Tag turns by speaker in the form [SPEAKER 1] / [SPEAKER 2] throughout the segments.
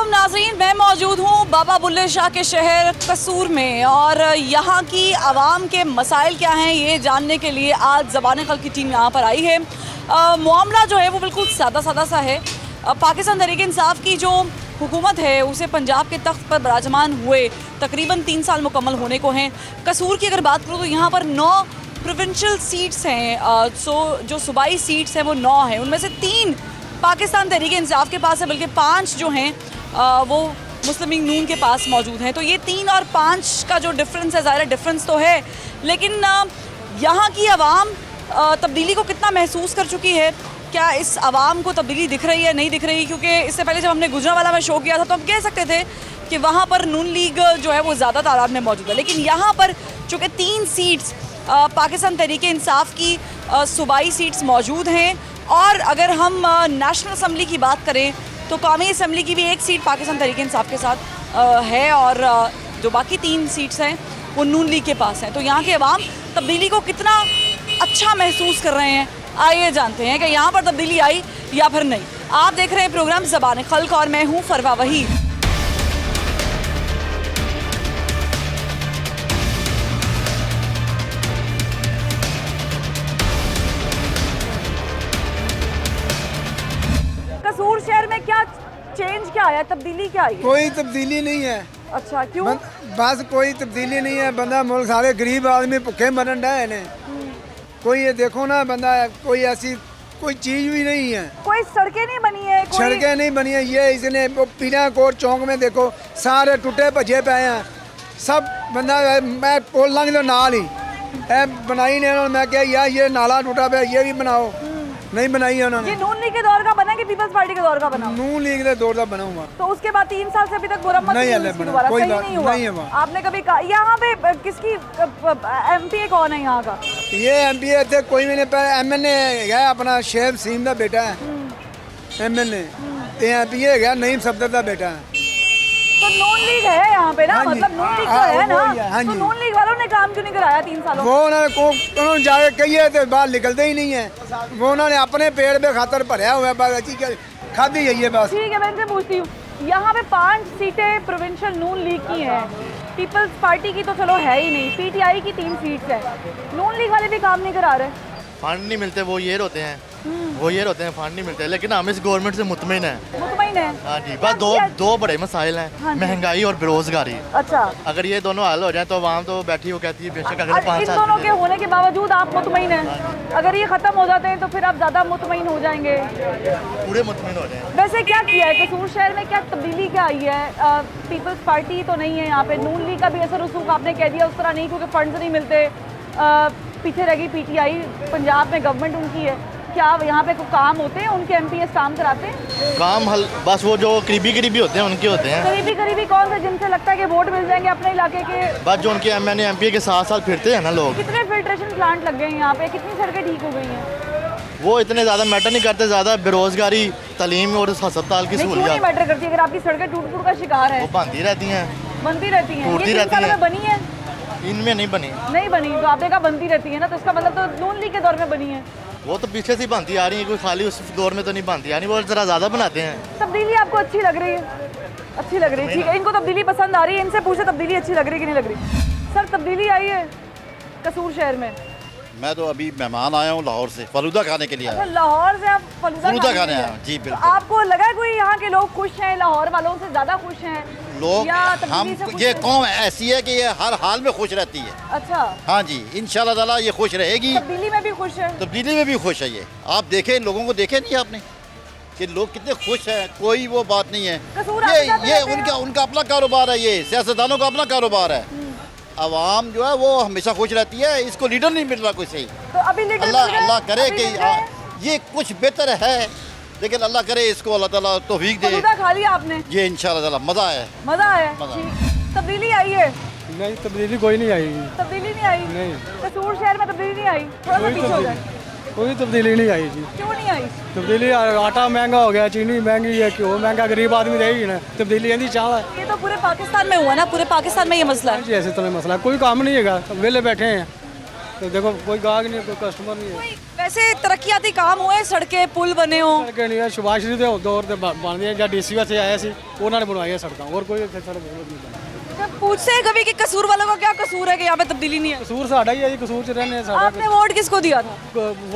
[SPEAKER 1] नाज़रीन, मैं मौजूद हूँ बाबा बुल्ले शाह के शहर कसूर में और यहाँ की आवाम के मसाइल क्या हैं ये जानने के लिए आज ज़बान खल्क़ की टीम यहाँ पर आई है। मामला जो है वो बिल्कुल सादा सादा सा है। पाकिस्तान तहरीक इंसाफ की जो हुकूमत है उसे पंजाब के तख्त पर विराजमान हुए तकरीबन 3 साल मुकम्मल होने को हैं। कसूर की अगर बात करूँ तो यहाँ पर 9 प्रोविंशियल सीट्स हैं। जो सूबाई सीट्स हैं वो 9 हैं, उनमें से 3 पाकिस्तान तहरीक इंसाफ के पास है, बल्कि 5 जो हैं वो मुस्लिम लीग नून के पास मौजूद हैं। तो ये 3 और 5 का जो डिफरेंस है, ज़ाहिर डिफरेंस तो है, लेकिन यहाँ की आवाम तब्दीली को कितना महसूस कर चुकी है, क्या इस आवाम को तब्दीली दिख रही है नहीं दिख रही? क्योंकि इससे पहले जब हमने गुजरांवाला में शो किया था तो हम कह सकते थे कि वहाँ पर नून लीग जो है वो ज़्यादा तादाद में मौजूद है, लेकिन यहाँ पर चूँकि 3 सीट्स पाकिस्तान तहरीक इंसाफ की सूबाई सीट्स मौजूद हैं और अगर हम नेशनल असम्बली की बात करें तो कौमी असम्बली की भी 1 सीट पाकिस्तान तहरीक इंसाफ के साथ है और जो बाकी 3 सीट्स हैं वो नून लीग के पास हैं। तो यहाँ के अवाम तब्दीली को कितना अच्छा महसूस कर रहे हैं, आइए जानते हैं कि यहाँ पर तब्दीली आई या फिर नहीं। आप देख रहे हैं प्रोग्राम ज़बान खल्क़ और मैं हूँ फरवा वहीद। कसूर शहर में क्या चेंज क्या आया, तब्दीली क्या आई?
[SPEAKER 2] कोई तब्दीली नहीं है।
[SPEAKER 1] अच्छा, क्यों?
[SPEAKER 2] बस कोई तब्दीली नहीं है। बंदा मुल्क सारे गरीब आदमी भुखे मरन डे ने। कोई ये देखो ना, बंदा कोई ऐसी कोई चीज भी नहीं है।
[SPEAKER 1] कोई सड़कें नहीं बनी है,
[SPEAKER 2] सड़कें नहीं बनी है। ये इसने पीना कोट चौक में देखो सारे टूटे भजे पे हैं सब। बंदा मैं पुल लंघ लो नाल ही बनाई ने, मैं क्या यार ये नाला टूटा पे ये भी बनाओ, नहीं बनाई है उन्होंने।
[SPEAKER 1] ये नून लीग के दौर का बना कि पीपल्स पार्टी के दौर का बना?
[SPEAKER 2] नून लीग के दौर का बना हुआ।
[SPEAKER 1] तो उसके बाद 3 साल से अभी तक मुरम्मत नहीं है, कोई नहीं हुआ। नहीं है। आपने कभी कहा यहाँ पे किसकी एमपी कौन है यहाँ का?
[SPEAKER 2] ये एमपी थे कोई भी नहीं, एमएनए है अपना शेख सीम का बेटा है एमएनए, एमपी है नईम सफदर का बेटा है।
[SPEAKER 1] तो नून लीग है यहाँ पे ना, मतलब नून लीग तो है ना, तो नून लीग वालों ने काम क्यों नहीं कराया 3 सालों?
[SPEAKER 2] वो उन्होंने जाके कहिए तो बाहर निकलते ही नहीं है। वो उन्होंने अपने पेड़ पे खातर भरया हुआ है, बस अच्छी खादी जाइए बस।
[SPEAKER 1] ठीक है, मैं इनसे पूछती हूँ, यहाँ पे 5 सीटें प्रोविंशियल नून लीग की हैं, पीपल्स पार्टी की तो चलो है ही नहीं, पीटीआई की 3 सीट्स है, नून लीग वाले भी काम नहीं करा रहे।
[SPEAKER 3] फंड नहीं मिलते, वो ये होते हैं फंड नहीं मिलते, लेकिन हम इस गवर्नमेंट से मुतमईन है।
[SPEAKER 1] मुतमईन है?
[SPEAKER 3] हाँ जी, बस दो बड़े मसाइल हैं। हाँ, महंगाई और बेरोजगारी।
[SPEAKER 1] अच्छा,
[SPEAKER 3] अगर ये दोनों हल हो जाए तो आवाम तो बैठी वो कहती है बेशक अगले 5 साल।
[SPEAKER 1] इन दोनों के होने के बावजूद आप मुतमईन हैं? अगर ये खत्म हो जाते हैं तो फिर आप ज्यादा मुतमईन हो जाएंगे?
[SPEAKER 3] पूरे मुतमईन हो जाए।
[SPEAKER 1] वैसे क्या किया है कसूर शहर में, क्या तब्दीली क्या आई है? पीपल्स पार्टी तो नहीं है यहाँ पे, नून लीग का भी असर रसूख आपने कह दिया उस तरह नहीं, क्योंकि फंड्स नहीं मिलते, पीछे रह गई पीटीआई, पंजाब में गवर्नमेंट उनकी है। क्या यहाँ पे कोई काम होते हैं, उनके एमपीएस काम कराते हैं? काम
[SPEAKER 3] हल बस वो जो करीबी होते हैं उनके होते हैं।
[SPEAKER 1] करीबी कौन से, जिनसे लगता है कि वोट मिल जाएंगे अपने इलाके के?
[SPEAKER 3] बस जो उनके एमएनए एमपी के साथ फिरते हैं ना लोग।
[SPEAKER 1] कितने फिल्ट्रेशन प्लांट लग गए हैं यहाँ पे, कितनी सड़कें ठीक हो गई हैं?
[SPEAKER 3] वो इतने ज़्यादा मैटर नहीं करते, ज़्यादा बेरोजगारी, तालीम और अस्पताल की सहूलियत
[SPEAKER 1] मैटर करती है। अगर आपकी सड़कें टूट का शिकार है,
[SPEAKER 3] वो बनती रहती हैं,
[SPEAKER 1] टूटती रहती हैं। बनी है?
[SPEAKER 3] इनमें नहीं बनी।
[SPEAKER 1] तो आपने कहा बनती रहती है ना, तो इसका मतलब तो नून लीग के दौर में बनी है।
[SPEAKER 3] वो तो पीछे से बनती आ रही है, कोई खाली उस दौर में तो नहीं बनती, यानी वो जरा ज़्यादा बनाते हैं।
[SPEAKER 1] तब्दीली आपको अच्छी लग रही है? अच्छी लग रही है, ठीक है। इनको तब्दीली पसंद आ रही है, इनसे पूछे तब्दीली अच्छी लग रही है कि नहीं लग रही? सर, तब्दीली आई है कसूर शहर में?
[SPEAKER 4] मैं तो अभी मेहमान आया हूँ लाहौर से, फलूदा खाने के लिए आया।
[SPEAKER 1] अच्छा, लाहौर से आप फलूदा खाने आए?
[SPEAKER 4] जी बिल्कुल।
[SPEAKER 1] तो आपको लगा कोई यहाँ के लोग खुश हैं, लाहौर वालों से ज़्यादा खुश हैं
[SPEAKER 4] लोग? हम ये कौम ऐसी है कि ये हर हाल में खुश रहती है।
[SPEAKER 1] अच्छा,
[SPEAKER 4] हाँ जी, इंशाल्लाह ताला ये खुश रहेगी।
[SPEAKER 1] तब्दीली में भी खुश है?
[SPEAKER 4] तब्दीली में भी खुश है। ये आप देखें, लोगों को देखे नहीं आपने कि लोग कितने खुश हैं, कोई वो बात नहीं है। ये उनका अपना कारोबार है, ये सियासतदानों का अपना कारोबार है। आवाम जो है वो हमेशा खुश रहती है, इसको लीडर नहीं मिल रहा कोई सही।
[SPEAKER 1] तो अभी
[SPEAKER 4] अल्लाह करे कि ये कुछ बेहतर है, लेकिन अल्लाह करे इसको अल्लाह ताला तौफीक दे।
[SPEAKER 1] खा लिया आपने?
[SPEAKER 4] ये इंशाल्लाह ताला मज़ा आया।
[SPEAKER 1] तब्दीली आई है?
[SPEAKER 5] नहीं, तब्दीली कोई नहीं आई।
[SPEAKER 1] तब्दीली नहीं आई?
[SPEAKER 5] नहीं।
[SPEAKER 1] कसूर शहर में तब्दीली नहीं आई? थोड़ा सा पीछे हो जाए।
[SPEAKER 5] कोई तब्दीली नहीं आई जी।
[SPEAKER 1] क्यों नहीं आई?
[SPEAKER 5] तब्दीली, आटा महंगा हो गया, चीनी महंगी है, घ्यो महंगा, गरीब आदमी रहेगी ना, तब्दीली यही चाह है।
[SPEAKER 1] ये तो पूरे पाकिस्तान में हुआ ना, पूरे पाकिस्तान में ये मसला है।
[SPEAKER 5] जी, ऐसे तो नहीं मसला, कोई काम नहीं है, वेले बैठे हैं। तो देखो कोई गाहक नहीं, कोई कस्टमर नहीं है।
[SPEAKER 1] वैसे तरक्याती काम हुए, सड़कें पुल बने हो?
[SPEAKER 5] सड़कें नहीं है, सुभाष जी ਦੇ ਦੌਰ ਤੇ ਬਣਦੀਆਂ ਜਾਂ ਡੀਸੀ ਸੇ ਆਇਆ ਸੀ ਉਹਨਾਂ ਨੇ ਬਣਵਾਈਆਂ ਸੜਕਾਂ, ਹੋਰ ਕੋਈ ਇੱਥੇ ਸੜਕ ਨਹੀਂ ਬਣੀ।
[SPEAKER 1] जब पूछते हैं कभी कि कसूर वालों का क्या कसूर है कि यहाँ पे तब्दीली नहीं है?
[SPEAKER 5] ਕਸੂਰ ਸਾਡਾ ਹੀ ਹੈ ਜੀ, ਕਸੂਰ ਚ ਰਹਿੰਦੇ ਆ ਸਾਡਾ।
[SPEAKER 1] आपने वोट किसको दिया था?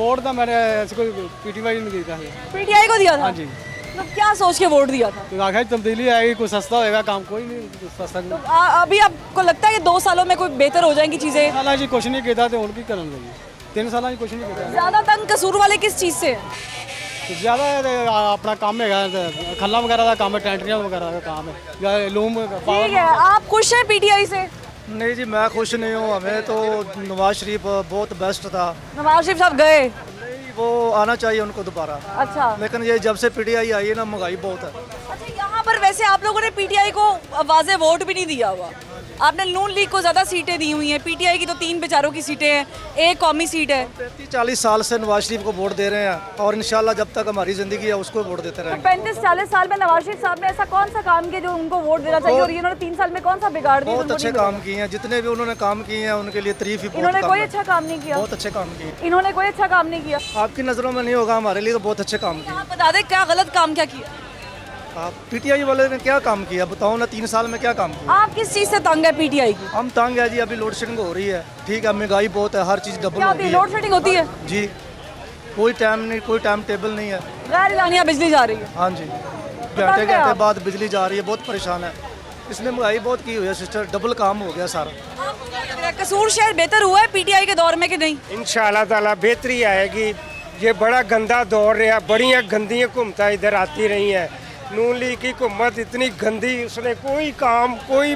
[SPEAKER 5] ਵੋਟ ਤਾਂ ਮੈंने ऐसे कोई पीटीवाई नहीं ਦਿੱਤਾ है।
[SPEAKER 1] पीटीआई को दिया था?
[SPEAKER 5] हाँ जी।
[SPEAKER 1] तो क्या सोच के वोट दिया था?
[SPEAKER 5] तो आखिर तब्दीली आएगी, कोई सस्ता होएगा काम, कोई नहीं सस्ता
[SPEAKER 1] तो अभी आपको लगता है कि 2 सालों में कोई बेहतर हो जाएंगी चीजें?
[SPEAKER 5] साल जी कुछ नहीं किया तो उनकी करन लगी 3 साल जी कुछ नहीं किया।
[SPEAKER 1] ज्यादा तंग कसूर वाले किस चीज से हैं?
[SPEAKER 5] ज़्यादा अपना काम है, खल्ला वगैरह का काम है, टेंटरियाँ वगैरह का काम है, या लूम
[SPEAKER 1] ठीक है, आप खुश हैं पीटीआई से?
[SPEAKER 6] नहीं जी, मैं खुश नहीं हूँ। हमें तो नवाज शरीफ बहुत बेस्ट था।
[SPEAKER 1] नवाज शरीफ साहब गए?
[SPEAKER 6] नहीं, वो आना चाहिए उनको दोबारा।
[SPEAKER 1] अच्छा।
[SPEAKER 6] लेकिन ये जब से पीटीआई आई है ना, महंगाई बहुत है।
[SPEAKER 1] अच्छा, यहाँ पर वैसे आप लोगों ने पीटीआई को वाजे वोट भी नहीं दिया हुआ। आपने नून लीग को ज्यादा सीटें दी हुई हैं, पीटीआई की तो 3 बेचारों की सीटें हैं, 1 कौमी सीट है।
[SPEAKER 6] 35-40 साल से नवाज शरीफ को वोट दे रहे हैं और इंशाल्लाह जब तक हमारी ज़िंदगी है उसको वोट देते
[SPEAKER 1] तो
[SPEAKER 6] रहेंगे।
[SPEAKER 1] 35-40 साल में नवाज शरीफ साहब ने ऐसा कौन सा काम किया जो उनको वोट देना चाहिए, और इन्होंने 3 साल में कौन सा बिगाड़ दिया?
[SPEAKER 6] बहुत अच्छे काम किए हैं, जितने भी उन्होंने काम किए हैं उनके लिए तारीफ ही बहुत
[SPEAKER 1] इन्होंने
[SPEAKER 6] कम
[SPEAKER 1] कोई
[SPEAKER 6] है।
[SPEAKER 1] अच्छा काम नहीं किया।
[SPEAKER 6] बहुत अच्छे काम किए।
[SPEAKER 1] इन्होंने कोई अच्छा काम नहीं किया।
[SPEAKER 6] आपकी नज़रों में नहीं होगा, हमारे लिए तो बहुत अच्छे काम किए।
[SPEAKER 1] आप बता दें क्या गलत काम क्या किया?
[SPEAKER 6] आप पीटीआई वाले ने क्या काम किया बताओ ना, 3 साल में क्या काम किया?
[SPEAKER 1] आप किस चीज से तंग है पीटीआई की?
[SPEAKER 6] हम तंग है जी, अभी लोड शेडिंग हो रही है। ठीक है, महंगाई बहुत है, हर चीज़ डबल
[SPEAKER 1] क्या
[SPEAKER 6] हो
[SPEAKER 1] होती
[SPEAKER 6] गई
[SPEAKER 1] है? लोड शेडिंग होती है?
[SPEAKER 6] जी, कोई टाइम नहीं, कोई टाइम टेबल नहीं है।
[SPEAKER 1] गैर इलानिया बिजली जा रही है।
[SPEAKER 6] हाँ जी,
[SPEAKER 1] तंग
[SPEAKER 6] घंटे
[SPEAKER 1] है
[SPEAKER 6] घंटे
[SPEAKER 1] आप।
[SPEAKER 6] बाद बिजली जा रही है, बहुत परेशान है। इसने महंगाई बहुत की हुई है सिस्टर, डबल काम हो गया सारा।
[SPEAKER 1] कसूर शहर बेहतर हुआ है पीटीआई के दौर में कि नहीं?
[SPEAKER 7] इंशाल्लाह ताला बेहतरी आएगी। ये बड़ा गंदा दौर रहा, बड़ियाँ गंदियाँ हुकूमत इधर आती रही हैं। नून लीग की हुकूमत इतनी गंदी, उसने कोई काम, कोई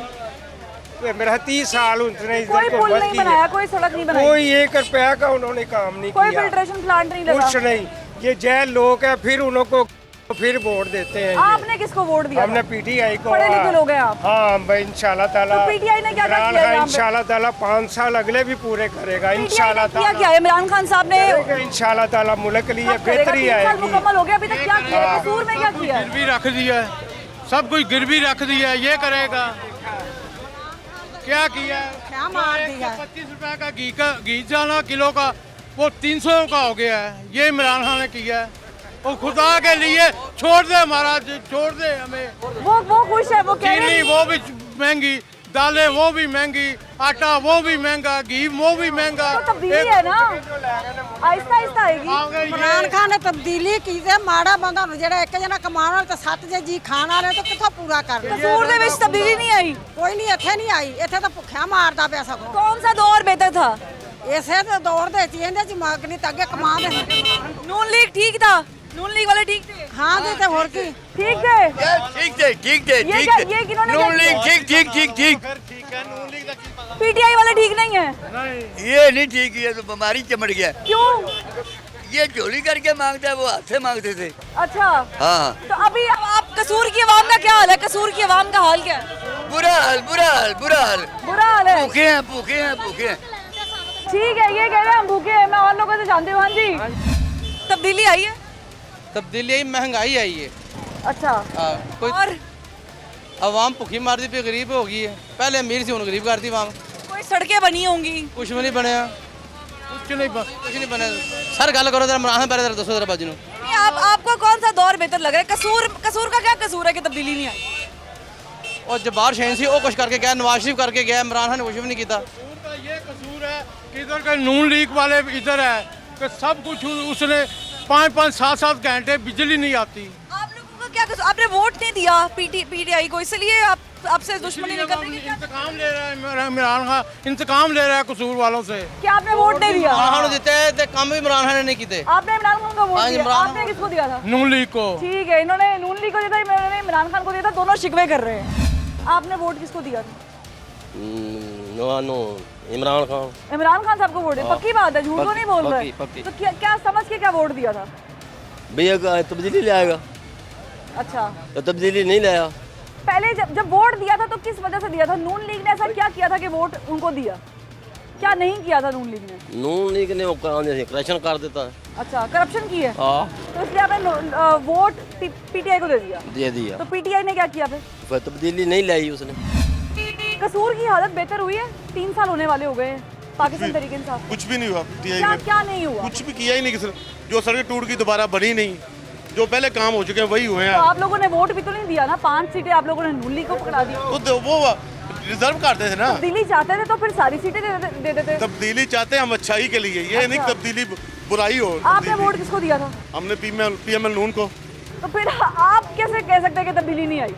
[SPEAKER 7] मेरा 30 साल उसने
[SPEAKER 1] कोई
[SPEAKER 7] इधर
[SPEAKER 1] पुल
[SPEAKER 7] हुकूमत
[SPEAKER 1] नहीं
[SPEAKER 7] की
[SPEAKER 1] बनाया,
[SPEAKER 7] है,
[SPEAKER 1] कोई सड़क नहीं बनाई,
[SPEAKER 7] कोई 1 रुपया का उन्होंने काम नहीं
[SPEAKER 1] कोई
[SPEAKER 7] किया,
[SPEAKER 1] फिल्ट्रेशन प्लांट नहीं लगा।
[SPEAKER 7] कुछ नहीं। ये जैल लोग हैं, फिर उनको फिर वोट देते हैं। ये।
[SPEAKER 1] आपने किसको वोट दिया?
[SPEAKER 7] हमने पीटीआई को।
[SPEAKER 1] पढ़े लिखे लोग हैं आप।
[SPEAKER 7] हाँ भाई, इंशाल्लाह ताला।
[SPEAKER 1] तो पीटीआई ने क्या क्या
[SPEAKER 7] इमरान
[SPEAKER 1] किया
[SPEAKER 7] खान
[SPEAKER 1] यहाँ पे?
[SPEAKER 7] इंशाल्लाह ताला 5 साल अगले भी पूरे करेगा इंशाल्लाह
[SPEAKER 1] क्या
[SPEAKER 7] ताला।
[SPEAKER 1] किया? इमरान खान साहब ने
[SPEAKER 7] इंशाल्लाह ताला मुल्क के लिए
[SPEAKER 1] कब करेगा?
[SPEAKER 7] बेहतरी
[SPEAKER 1] 3 साल
[SPEAKER 7] आएगी।
[SPEAKER 1] मुकम्मल हो गया, अभी तक क्या किया? कसूर में क्या किया?
[SPEAKER 8] गिरवी रख दिया है, सब कुछ गिरवी रख दिया है, ये करेगा क्या किया?
[SPEAKER 9] क्या मार दिया?
[SPEAKER 8] 25 रुपए का घी जाना किलो का, वो 300 का हो गया है। ये इमरान खान ने किया है। और खुदा के लिए छोड़ दे महाराज, छोड़ दे हमें।
[SPEAKER 1] वो खुश है, वो कह रहे
[SPEAKER 8] चीनी
[SPEAKER 1] हैं
[SPEAKER 8] वो भी महंगी, दालें वो भी महंगी, आटा वो भी महंगा, घी वो भी महंगा।
[SPEAKER 1] तो तब्दीली है ना, आहिस्ता आहिस्ता आएगी।
[SPEAKER 9] इमरान खान ने तब्दीली की ते माड़ा बंदा ਜਿਹੜਾ ਇੱਕ ਜਣਾ ਕਮਾਉਣ ਵਾਲਾ ਤੇ 7 ਜੇ ਜੀ ਖਾਣ ਵਾਲੇ ਤੋਂ ਕਿੱਥੋਂ ਪੂਰਾ ਕਰਨਾ?
[SPEAKER 1] कसूर ਦੇ ਵਿੱਚ ਤਬਦੀਲੀ नहीं आई।
[SPEAKER 9] ਕੋਈ ਨਹੀਂ, ਇੱਥੇ ਨਹੀਂ ਆਈ, ਇੱਥੇ ਤਾਂ ਭੁੱਖਿਆ ਮਾਰਦਾ ਪਿਆ ਸਗੋਂ।
[SPEAKER 1] कौन सा दौर बेहतर था?
[SPEAKER 9] ਇਸੇ ਤੇ ਦੌੜ ਦੇ ਚ ਇਹਦੇ ਚ ਮਗਨੀ ਤਾਂ ਅੱਗੇ ਕਮਾਉਂਦੇ ਸੀ।
[SPEAKER 1] नून लीग ठीक था? नून लीग वाले ठीक थे?
[SPEAKER 9] ਹਾਂ ਜੀ, ਤੇ ਹੋਰ ਕੀ?
[SPEAKER 1] ठीक थे।
[SPEAKER 10] ठीक थे, ठीक थे,
[SPEAKER 1] ये
[SPEAKER 10] ठीक
[SPEAKER 1] क्या-
[SPEAKER 10] थे।
[SPEAKER 1] ये किन्होंने
[SPEAKER 10] नून
[SPEAKER 1] क्या
[SPEAKER 10] लीग ठीक ठीक ठीक ठीक।
[SPEAKER 1] पीटीआई वाले ठीक नहीं है?
[SPEAKER 10] ये नहीं ठीक, ये तो बीमारी चमड़ गया।
[SPEAKER 1] क्यों?
[SPEAKER 10] ये झोली करके मांगता है, वो हाथ से मांगते थे।
[SPEAKER 1] अच्छा,
[SPEAKER 10] हाँ,
[SPEAKER 1] तो अभी अब आप कसूर की आवाम का क्या हाल है? कसूर की आवाम का हाल क्या है?
[SPEAKER 10] बुरा हाल, बुरा हाल, बुरा हाल।
[SPEAKER 1] बुरा हाल है।
[SPEAKER 10] भूखे हैं, भूखे हैं, भूखे हैं।
[SPEAKER 1] ठीक है, ये कह रहे हैं हम भूखे हैं, मैं और लोगों से जानती हूँ। हाँ जी, तब्दीली आई है?
[SPEAKER 11] तब्दीली आई, महंगाई आई है।
[SPEAKER 1] अच्छा,
[SPEAKER 11] कोई
[SPEAKER 1] और
[SPEAKER 11] आवाम भुखी मारती पे गरीब हो गई है। पहले अमीर थी, गरीब करती आवाम।
[SPEAKER 1] कोई सड़कें बनी होंगी?
[SPEAKER 11] कुछ भी नहीं बनया,
[SPEAKER 8] कुछ नहीं बस।
[SPEAKER 11] कुछ नहीं बने। सर गल करो जरा, इमरान पहले दसो जरा बाजी
[SPEAKER 1] नहीं, आपको कौन सा दौर बेहतर लग रहा है? कसूर का क्या कसूर है कि तब्दीली नहीं आई?
[SPEAKER 11] और जब्बार शहीन सी वो कुछ करके गया, नवाज शरीफ करके गया, इमरान खान ने कुछ भी नहीं किया।
[SPEAKER 8] का ये कसूर है कि इधर के नून लीग वाले इधर है कि सब कुछ उसने 5-5 7-7 घंटे बिजली नहीं आती।
[SPEAKER 1] आप लोगों का क्या कसूर? आपने वोट नहीं दिया पीटीआई को, इसलिए आपसे दुश्मनी नहीं करने की क्या?
[SPEAKER 8] इंतकाम ले रहा है इमरान खान, इंतकाम ले रहा है कसूर वालों से।
[SPEAKER 1] क्या आपने वोट नहीं दिया?
[SPEAKER 11] इमरान खान ने देते हैं, काम भी इमरान खान ने नहीं किए।
[SPEAKER 1] आपने इमरान खान को वोट
[SPEAKER 11] हाँ,
[SPEAKER 1] दिया?
[SPEAKER 11] इमरान
[SPEAKER 1] आपने किसको दिया था?
[SPEAKER 8] नून लीग को।
[SPEAKER 1] ठीक है, इन्होंने नून लीग को दिया था, इन्होंने इमरान खान को दिया था, दोनों शिकवे कर रहे हैं। आपने वोट किसको दिया था?
[SPEAKER 11] इमरान खान।
[SPEAKER 1] इमरान खान साहब को वोट दिया? पक्की बात है, झूठ तो नहीं बोल रहे?
[SPEAKER 11] पक्की।
[SPEAKER 1] तो क्या समझ के क्या वोट दिया था?
[SPEAKER 11] भैया तब्दीली ले आएगा,
[SPEAKER 1] अच्छा,
[SPEAKER 11] तो तब्दीली नहीं लाया।
[SPEAKER 1] पहले जब वोट दिया था तो किस वजह से दिया था? नून लीग ने ऐसा क्या किया था कि वोट उनको दिया? क्या नहीं किया था नून लीग ने?
[SPEAKER 11] नून लीग ने करप्शन कर देता है।
[SPEAKER 1] अच्छा, करप्शन की है,
[SPEAKER 11] हाँ,
[SPEAKER 1] तो इसलिए आपने वोट पीटीआई को दे दिया।
[SPEAKER 11] दे दिया।
[SPEAKER 1] तो पीटीआई ने क्या किया फिर?
[SPEAKER 11] तब्दीली नहीं लाई उसने।
[SPEAKER 1] कसूर की हालत बेहतर हुई है? 3 साल होने वाले हो गए हैं, पाकिस्तान तरीके इंसाफ?
[SPEAKER 12] कुछ भी नहीं हुआ PTI
[SPEAKER 1] क्या
[SPEAKER 12] में,
[SPEAKER 1] क्या नहीं हुआ?
[SPEAKER 12] कुछ भी किया ही नहीं किसी ने। जो सड़कें टूट गई दोबारा बनी नहीं, जो पहले काम हो चुके हैं वही हुए
[SPEAKER 1] तो
[SPEAKER 12] हैं।
[SPEAKER 1] आप लोगों ने वोट भी तो नहीं दिया ना, 5 सीटें आप लोगों ने नून लीग को पकड़ा दी।
[SPEAKER 12] तो वो रिजर्व करते थे ना।
[SPEAKER 1] तब्दीली चाहते थे तो फिर सारी सीटें दे देते।
[SPEAKER 12] तब्दीली चाहते हैं हम अच्छाई के लिए, ये नहीं तब्दीली बुराई हो।
[SPEAKER 1] आपने वोट किसको दिया था?
[SPEAKER 12] हमने PML नून को।
[SPEAKER 1] तो फिर आप कैसे कह सकते हैं कि तब्दीली नहीं आई?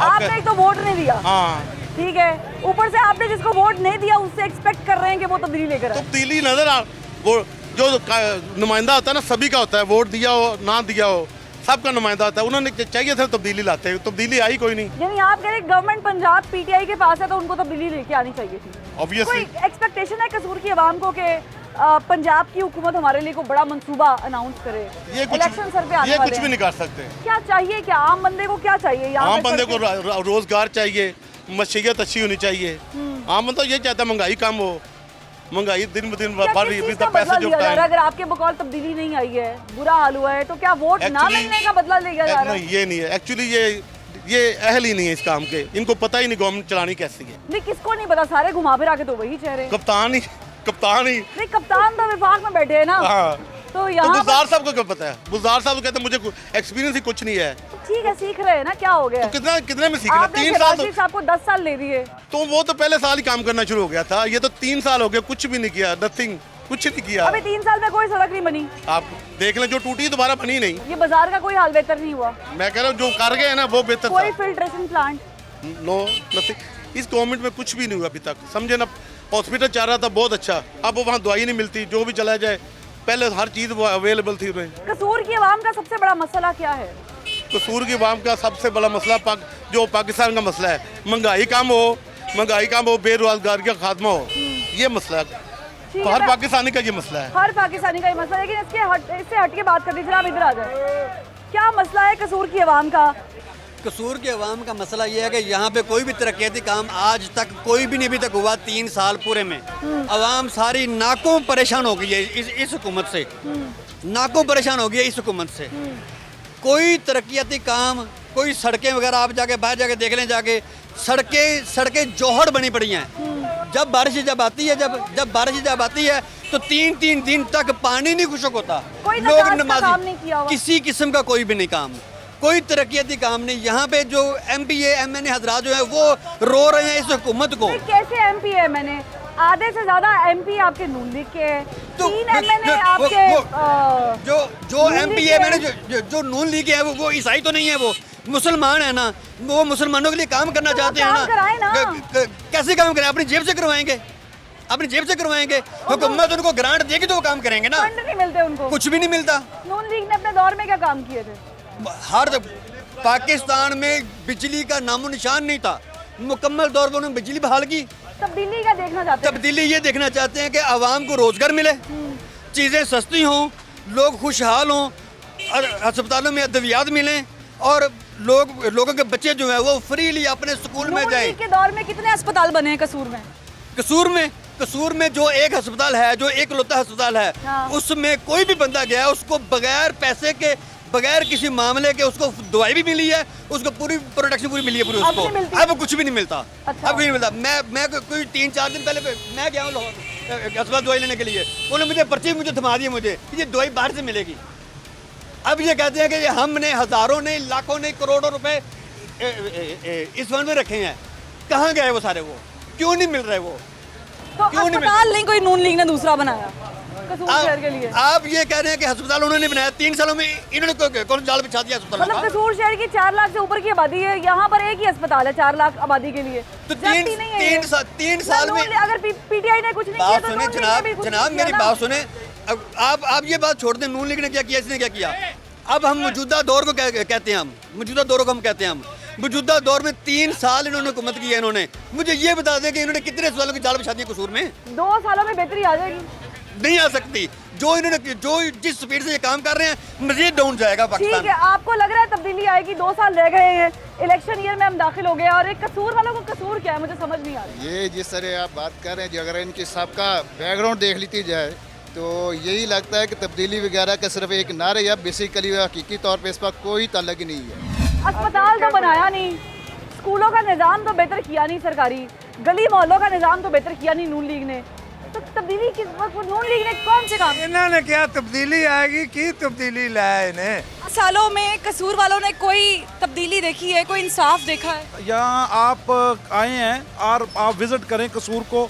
[SPEAKER 1] आपने एक तो वोट नहीं दिया,
[SPEAKER 12] हाँ
[SPEAKER 1] ठीक है, ऊपर से आपने जिसको वोट नहीं दिया उससे एक्सपेक्ट कर रहे हैं कि वो तब्दीली लेकर आए।
[SPEAKER 12] तब्दीली नजर आ, वो जो नुमाइंदा होता है ना सभी का होता है, वोट दिया हो ना दिया हो सबका नुमाइंदा होता है। उन्होंने चाहिए था तब्दीली लाते हैं, तब्दीली आई कोई नहीं।
[SPEAKER 1] यानी आप कह रहे गवर्नमेंट पंजाब PTI के पास है तो उनको तब्दीली लेके आनी चाहिए थी।
[SPEAKER 12] ऑब्वियसली
[SPEAKER 1] कोई एक्सपेक्टेशन है कसूर की आवाम को कि पंजाब की हुकूमत हमारे लिए कोई बड़ा मंसूबा अनाउंस करे? इलेक्शन सर पे आने
[SPEAKER 12] ये
[SPEAKER 1] वाले
[SPEAKER 12] कुछ भी
[SPEAKER 1] हैं।
[SPEAKER 12] नहीं कर सकते।
[SPEAKER 1] क्या चाहिए, क्या आम बंदे को क्या चाहिए? यहाँ
[SPEAKER 12] आम
[SPEAKER 1] पे
[SPEAKER 12] बंदे को
[SPEAKER 1] सड़कें-
[SPEAKER 12] रोजगार चाहिए, मशीयत अच्छी होनी चाहिए। आम बंदा ये चाहता है महंगाई कम हो, महंगाई दिन ब दिन
[SPEAKER 1] क्या
[SPEAKER 12] बढ़
[SPEAKER 1] किस
[SPEAKER 12] रही
[SPEAKER 1] चीज़
[SPEAKER 12] है,
[SPEAKER 1] का
[SPEAKER 12] पैसे
[SPEAKER 1] बदला
[SPEAKER 12] जो
[SPEAKER 1] लिया जा रहा है?
[SPEAKER 12] टाइम
[SPEAKER 1] अगर आपके बकौल तब्दीली नहीं आई है, बुरा हाल हुआ है, तो क्या वोट ना
[SPEAKER 12] Actually-
[SPEAKER 1] मिलने का बदला लिया जा रहा है?
[SPEAKER 12] नहीं ये नहीं है एक्चुअली, ये अहल ही नहीं है इस काम के, इनको पता ही नहीं गवर्नमेंट चलानी कैसी है।
[SPEAKER 1] नहीं, किसको नहीं पता, सारे घुमा फिरा के तो वही चेहरे।
[SPEAKER 12] कप्तान ही
[SPEAKER 1] नहीं, कप्तान तो विभाग में बैठे हैं ना।
[SPEAKER 12] हाँ
[SPEAKER 1] तो
[SPEAKER 12] तो
[SPEAKER 1] यहाँ
[SPEAKER 12] गुलजार साहब को क्या पता है? गुलजार साहब कहते हैं मुझे एक्सपीरियंस ही कुछ नहीं है।
[SPEAKER 1] ठीक है, सीख रहे हैं ना, क्या हो गया?
[SPEAKER 12] तो कितने में सीखना?
[SPEAKER 1] आपने
[SPEAKER 12] 3
[SPEAKER 1] शहबाज
[SPEAKER 12] साल
[SPEAKER 1] शरीफ साहब को 10 साल ले दिए।
[SPEAKER 12] तो वो तो पहले साल ही काम करना शुरू हो गया था, ये तो 3 साल हो गए कुछ भी नहीं किया, नथिंग, कुछ नहीं किया।
[SPEAKER 1] अभी 3 साल में कोई सड़क नहीं बनी।
[SPEAKER 12] आप देख लें, जो टूटी दोबारा बनी नहीं।
[SPEAKER 1] ये बाजार का कोई हाल बेहतर नहीं हुआ।
[SPEAKER 12] मैं कह रहा हूँ जो कर गए ना वो बेहतर
[SPEAKER 1] कोई
[SPEAKER 12] था।
[SPEAKER 1] Filtration plant?
[SPEAKER 12] No nothing. इस गवर्नमेंट में कुछ भी नहीं हुआ अभी तक, समझे ना। हॉस्पिटल चल रहा था बहुत अच्छा, अब वहाँ दवाई नहीं मिलती, जो भी चला जाए पहले हर चीज़ वो अवेलेबल थी उन्हें।
[SPEAKER 1] कसूर की आवाम का सबसे बड़ा मसला क्या है?
[SPEAKER 12] कसूर की आवाम का सबसे बड़ा मसला जो पाकिस्तान का मसला है, महंगाई कम हो, बेरोजगारी का खात्मा हो, ये मसला है।
[SPEAKER 1] ठीक
[SPEAKER 12] तो
[SPEAKER 1] है,
[SPEAKER 12] हर
[SPEAKER 1] मैं-
[SPEAKER 12] पाकिस्तानी का ये मसला है।
[SPEAKER 1] हर पाकिस्तानी का ये मसला है, लेकिन इससे हट के बात कर दीजिए, आप इधर आ जाए। क्या मसला है कसूर की आवाम का?
[SPEAKER 13] कसूर के अवाम का मसला ये है कि यहाँ पे कोई भी तरक्याती काम आज तक कोई भी नहीं अभी तक हुआ 3 साल पूरे में। अवाम सारी नाकों परेशान हो गई है इस हुकूमत से, नाकों परेशान हो गई है इस हुकूमत से। कोई तरक्याती काम, कोई सड़कें वगैरह आप जाके बाहर जाके देख लें, जाके सड़कें जोहड़ बनी पड़ी हैं। जब बारिश आती है तो 3-3 दिन तक पानी नहीं खुशक होता।
[SPEAKER 1] कोई
[SPEAKER 13] लोग
[SPEAKER 1] नमाज का
[SPEAKER 13] नमाजी,
[SPEAKER 1] काम नहीं किया हुआ।
[SPEAKER 13] किसी किस्म का कोई भी नहीं काम, कोई तरक्याती काम नहीं। यहाँ पे जो MPA MNA हजरात जो है वो रो रहे हैं इस हुकूमत को।
[SPEAKER 1] कैसे MP है? मैंने आधे से ज्यादा MP आपके नून लीग के हैं,
[SPEAKER 13] तो
[SPEAKER 1] 3 MNA आपके
[SPEAKER 13] जो MPA मैंने जो नून लीग है वो ईसाई तो नहीं है, वो मुसलमान है ना, वो मुसलमानों के लिए काम करना चाहते हैं
[SPEAKER 1] काम कराएं ना।
[SPEAKER 13] कैसे काम करें? अपनी जेब से करवाएंगे, अपनी जेब से करवाएंगे। हुकूमत उनको ग्रांट देगी तो वो काम करेंगे ना।
[SPEAKER 1] फंड नहीं मिलते उनको,
[SPEAKER 13] कुछ भी नहीं मिलता।
[SPEAKER 1] नून लीग ने अपने दौर में क्या काम किए थे?
[SPEAKER 13] हर पाकिस्तान में बिजली का नामो निशान नहीं था, मुकम्मल तौर पर उन्होंने बिजली बहाल की।
[SPEAKER 1] तब्दीली का देखना चाहते हैं?
[SPEAKER 13] तब्दीली ये देखना चाहते हैं कि आवाम को रोजगार मिले, चीज़ें सस्ती हों, लोग खुशहाल हों, अस्पतालों में अद्वियात मिलें और लोगों के बच्चे जो हैं वो फ्रीली अपने स्कूल में
[SPEAKER 1] नून
[SPEAKER 13] जाएं।
[SPEAKER 1] लीग के दौर में कितने अस्पताल बने हैं कसूर में?
[SPEAKER 13] कसूर में जो एक अस्पताल है, जो एक लौता अस्पताल है,
[SPEAKER 1] हाँ।
[SPEAKER 13] उसमें कोई भी बंदा गया उसको बगैर पैसे के, बगैर किसी मामले के उसको दवाई भी मिली है, उसको पूरी प्रोटेक्शन पूरी मिली है पूरी
[SPEAKER 1] अब
[SPEAKER 13] उसको।
[SPEAKER 1] नहीं मिलती?
[SPEAKER 13] अब कुछ भी नहीं मिलता।
[SPEAKER 1] अच्छा।
[SPEAKER 13] अब कुछ नहीं मिलता। मैं कोई 3-4 दिन पहले मैं गया हूँ अस्पताल दवाई लेने के लिए, उन्होंने मुझे पर्ची थमा दी मुझे, ये दवाई बाहर से मिलेगी। अब ये कहते हैं कि हमने हज़ारों नहीं, लाखों नहीं, करोड़ों रुपए इस फंड में रखे हैं, कहाँ गए वो सारे? वो क्यों नहीं मिल रहे? वो
[SPEAKER 1] तो
[SPEAKER 13] क्यों नहीं
[SPEAKER 1] अस्पताल नहीं कोई नून लीग ने दूसरा बनाया कसूर शहर के लिए?
[SPEAKER 13] आप ये कह रहे हैं कि अस्पताल उन्होंने बनाया, 3 सालों में इन्होंने कौन जाल बिछा दिया अस्पताल
[SPEAKER 1] मतलब
[SPEAKER 13] का?
[SPEAKER 1] कसूर शहर की 4 लाख से ऊपर की आबादी है, यहाँ पर एक ही अस्पताल है 4 लाख आबादी के लिए।
[SPEAKER 13] तो
[SPEAKER 1] जाती नहीं है ये।
[SPEAKER 13] 3 साल में
[SPEAKER 1] अगर PTI ने कुछ नहीं किया
[SPEAKER 13] बात
[SPEAKER 1] तो
[SPEAKER 13] सुने
[SPEAKER 1] नून लीग ने भी कुछ
[SPEAKER 13] जनाब
[SPEAKER 1] नहीं किया
[SPEAKER 13] मेरी
[SPEAKER 1] ना।
[SPEAKER 13] बात सुने। आप ये बात छोड़ दें, नून लीग ने क्या किया, इसने क्या किया। अब हम मौजूदा दौर को कहते हैं, हम मौजूदा दौर को हम कहते हैं। हम मौजूदा दौर में 3 साल इन्होंने हुकूमत की है। इन्होंने मुझे ये बता दें कि इन्होंने कितने सालों की जाल बिछा दी कसूर में?
[SPEAKER 1] 2 सालों में बेहतरी आ जाएगी?
[SPEAKER 13] नहीं आ सकती। जो जिस स्पीड से ये काम कर रहे हैं मजीद डाउन जाएगा
[SPEAKER 1] ठीक
[SPEAKER 13] पाकिस्तान।
[SPEAKER 1] है, आपको लग रहा है तब्दीली आएगी? 2 साल रह गए हैं, इलेक्शन ईयर में हम दाखिल हो गए और एक कसूर वालों को कसूर क्या है मुझे समझ नहीं आ रही।
[SPEAKER 14] ये जिस तरह आप बात कर रहे हैं, अगर इनकी सबका बैकग्राउंड देख लीती जाए तो यही लगता है कि तब्दीली वगैरह का सिर्फ एक नारे या बेसिकली हकीकी तौर पे इस पर कोई ताल्लुक ही नहीं है।
[SPEAKER 1] अस्पताल तो बनाया नहीं, स्कूलों का निज़ाम तो बेहतर किया नहीं सरकारी, गली मोहल्लों का निज़ाम तो बेहतर किया नहीं नून लीग ने, तो तब्दीली किस वक्त नून लीग ने कौन से काम?
[SPEAKER 8] इन्होंने क्या तब्दीली आएगी की तब्दीली लाया इन्हें।
[SPEAKER 1] सालों में कसूर वालों ने कोई तब्दीली देखी है, कोई इंसाफ देखा है?
[SPEAKER 15] यहाँ आप आए हैं और आप विजिट करें कसूर को,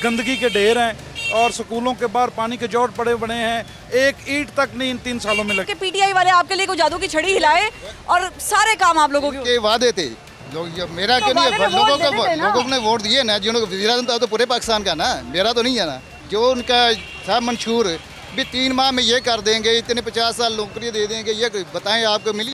[SPEAKER 15] गंदगी के ढेर हैं और स्कूलों के बाहर पानी के जोड़ पड़े बने हैं, एक ईंट तक नहीं इन 3 सालों में लगी।
[SPEAKER 1] पीटीआई वाले आपके लिए कोई जादू की छड़ी हिलाए और सारे काम आप लोगों के
[SPEAKER 14] वादे थे लोग, मेरा क्यों नहीं है, लोगों ने वोट दिए ना, जिन्होंने वज़ीर-ए-आज़म था तो पूरे पाकिस्तान का ना, मेरा तो नहीं है ना। जो उनका था मंशूर भी 3 माह में ये कर देंगे, इतने 50 साल नौकरी दे देंगे, ये बताएं आपको मिली?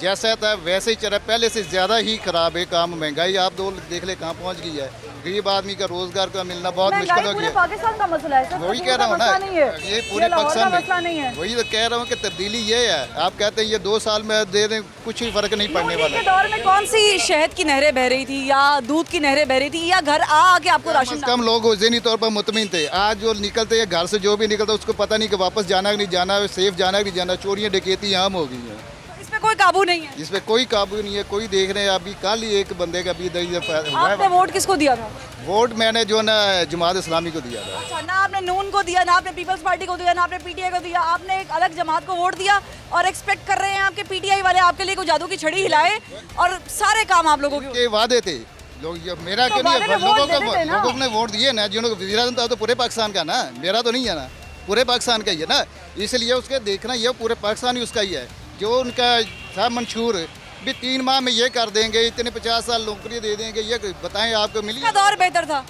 [SPEAKER 14] जैसा था वैसे ही चला, पहले से ज़्यादा ही ख़राब है काम। महंगाई आप दो देख ले कहाँ पहुँच गई है, गरीब आदमी का रोज़गार का मिलना बहुत मुश्किल हो गया।
[SPEAKER 1] पाकिस्तान का मसला है,
[SPEAKER 14] वही कह रहा हूँ ना, ये पूरे पाकिस्तान में वही तो कह रहा हूँ कि तब्दीली ये है। आप कहते हैं ये 2 साल में दे दें, कुछ ही फ़र्क नहीं पड़ने वाला।
[SPEAKER 1] दौर में कौन सी शहद की नहरें बह रही थी या दूध की नहरें बह रही थी या घर आके आपको राशन?
[SPEAKER 14] कम लोग ज़हनी तौर पर मुतमिन थे। आज जो निकलते हैं घर से, जो भी निकलता उसको पता नहीं कि वापस जाना कि नहीं जाना, सेफ जाना कि नहीं जाना। चोरियाँ डकैती आम हो गई हैं,
[SPEAKER 1] इसमें कोई काबू नहीं है।
[SPEAKER 14] इसमें कोई काबू नहीं है, कोई देख रहे हैं। अभी कल ही एक बंदे का भी
[SPEAKER 1] आपने वोट किसको दिया था?
[SPEAKER 14] वोट मैंने जो ना जमात इस्लामी को दिया था।
[SPEAKER 1] अच्छा, ना आपने नून को दिया, ना आपने पीपल्स पार्टी को दिया, ना आपने पीटीआई को दिया, आपने एक अलग जमात को वोट दिया और एक्सपेक्ट कर रहे हैं आपके पीटीआई वाले आपके लिए कोई जादू की छड़ी हिलाए और सारे काम आप लोगों के
[SPEAKER 14] वादे थे लोग। मेरा क्यों नहीं है, लोगों ने वोट दिए ना, जिन्होंने वज़ीर-ए-आज़म था तो पूरे पाकिस्तान का ना, मेरा तो नहीं है ना, पूरे पाकिस्तान का ही है ना। इसलिए उसके देखना ये पूरे पाकिस्तान ही उसका ही है। जो उनका था मंशूर भी 3 माह में ये कर देंगे, इतने 50 साल नौकरी दे देंगे, ये बताएं आपको मिली?
[SPEAKER 1] दौर बेहतर था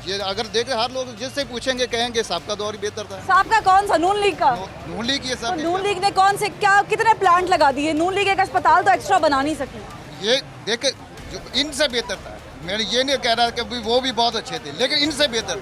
[SPEAKER 14] ये, अगर देखें हर लोग जिससे पूछेंगे कहेंगे सबका दौर ही बेहतर था।
[SPEAKER 1] साहब का कौन सा? नून लीग का।
[SPEAKER 14] नून लीग ये सब,
[SPEAKER 1] नून लीग ने कौन से क्या कितने प्लांट लगा दिए? नून लीग एक अस्पताल तो एक्स्ट्रा बना नहीं सकी।
[SPEAKER 14] ये देखे इनसे बेहतर था। मैं ये नहीं कह रहा कि वो भी बहुत अच्छे थे, लेकिन इनसे बेहतर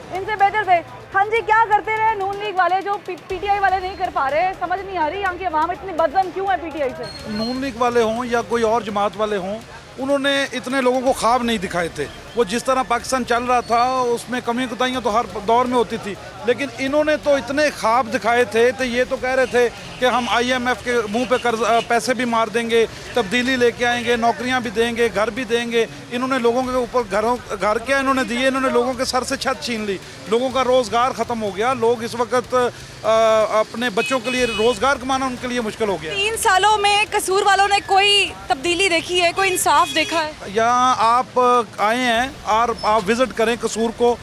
[SPEAKER 1] थे। हाँ जी, क्या करते रहे नून लीग वाले जो पीटीआई वाले नहीं कर पा रहे? समझ नहीं आ रही यहाँ की आवाम इतनी बदजन क्यों है पीटीआई से?
[SPEAKER 15] नून लीग वाले हों या कोई और जमात वाले हों, उन्होंने इतने लोगों को ख्वाब नहीं दिखाए थे। वो जिस तरह पाकिस्तान चल रहा था उसमें कमी कुताहियाँ तो हर दौर में होती थी, लेकिन इन्होंने तो इतने ख्वाब दिखाए थे। तो ये तो कह रहे थे कि हम IMF के मुंह पे पैसे भी मार देंगे, तब्दीली लेके आएंगे, नौकरियां भी देंगे, घर भी देंगे। इन्होंने लोगों के ऊपर घर क्या इन्होंने दिए? इन्होंने लोगों के सर से छत छीन ली, लोगों का रोज़गार ख़त्म हो गया। लोग इस वक्त अपने बच्चों के लिए रोज़गार कमाना उनके लिए मुश्किल हो गया।
[SPEAKER 1] 3 सालों में कसूर वालों ने कोई तब्दीली देखी है, कोई इंसाफ देखा है?
[SPEAKER 15] यहाँ आप आए हैं और आप विजिट करें कसूर को,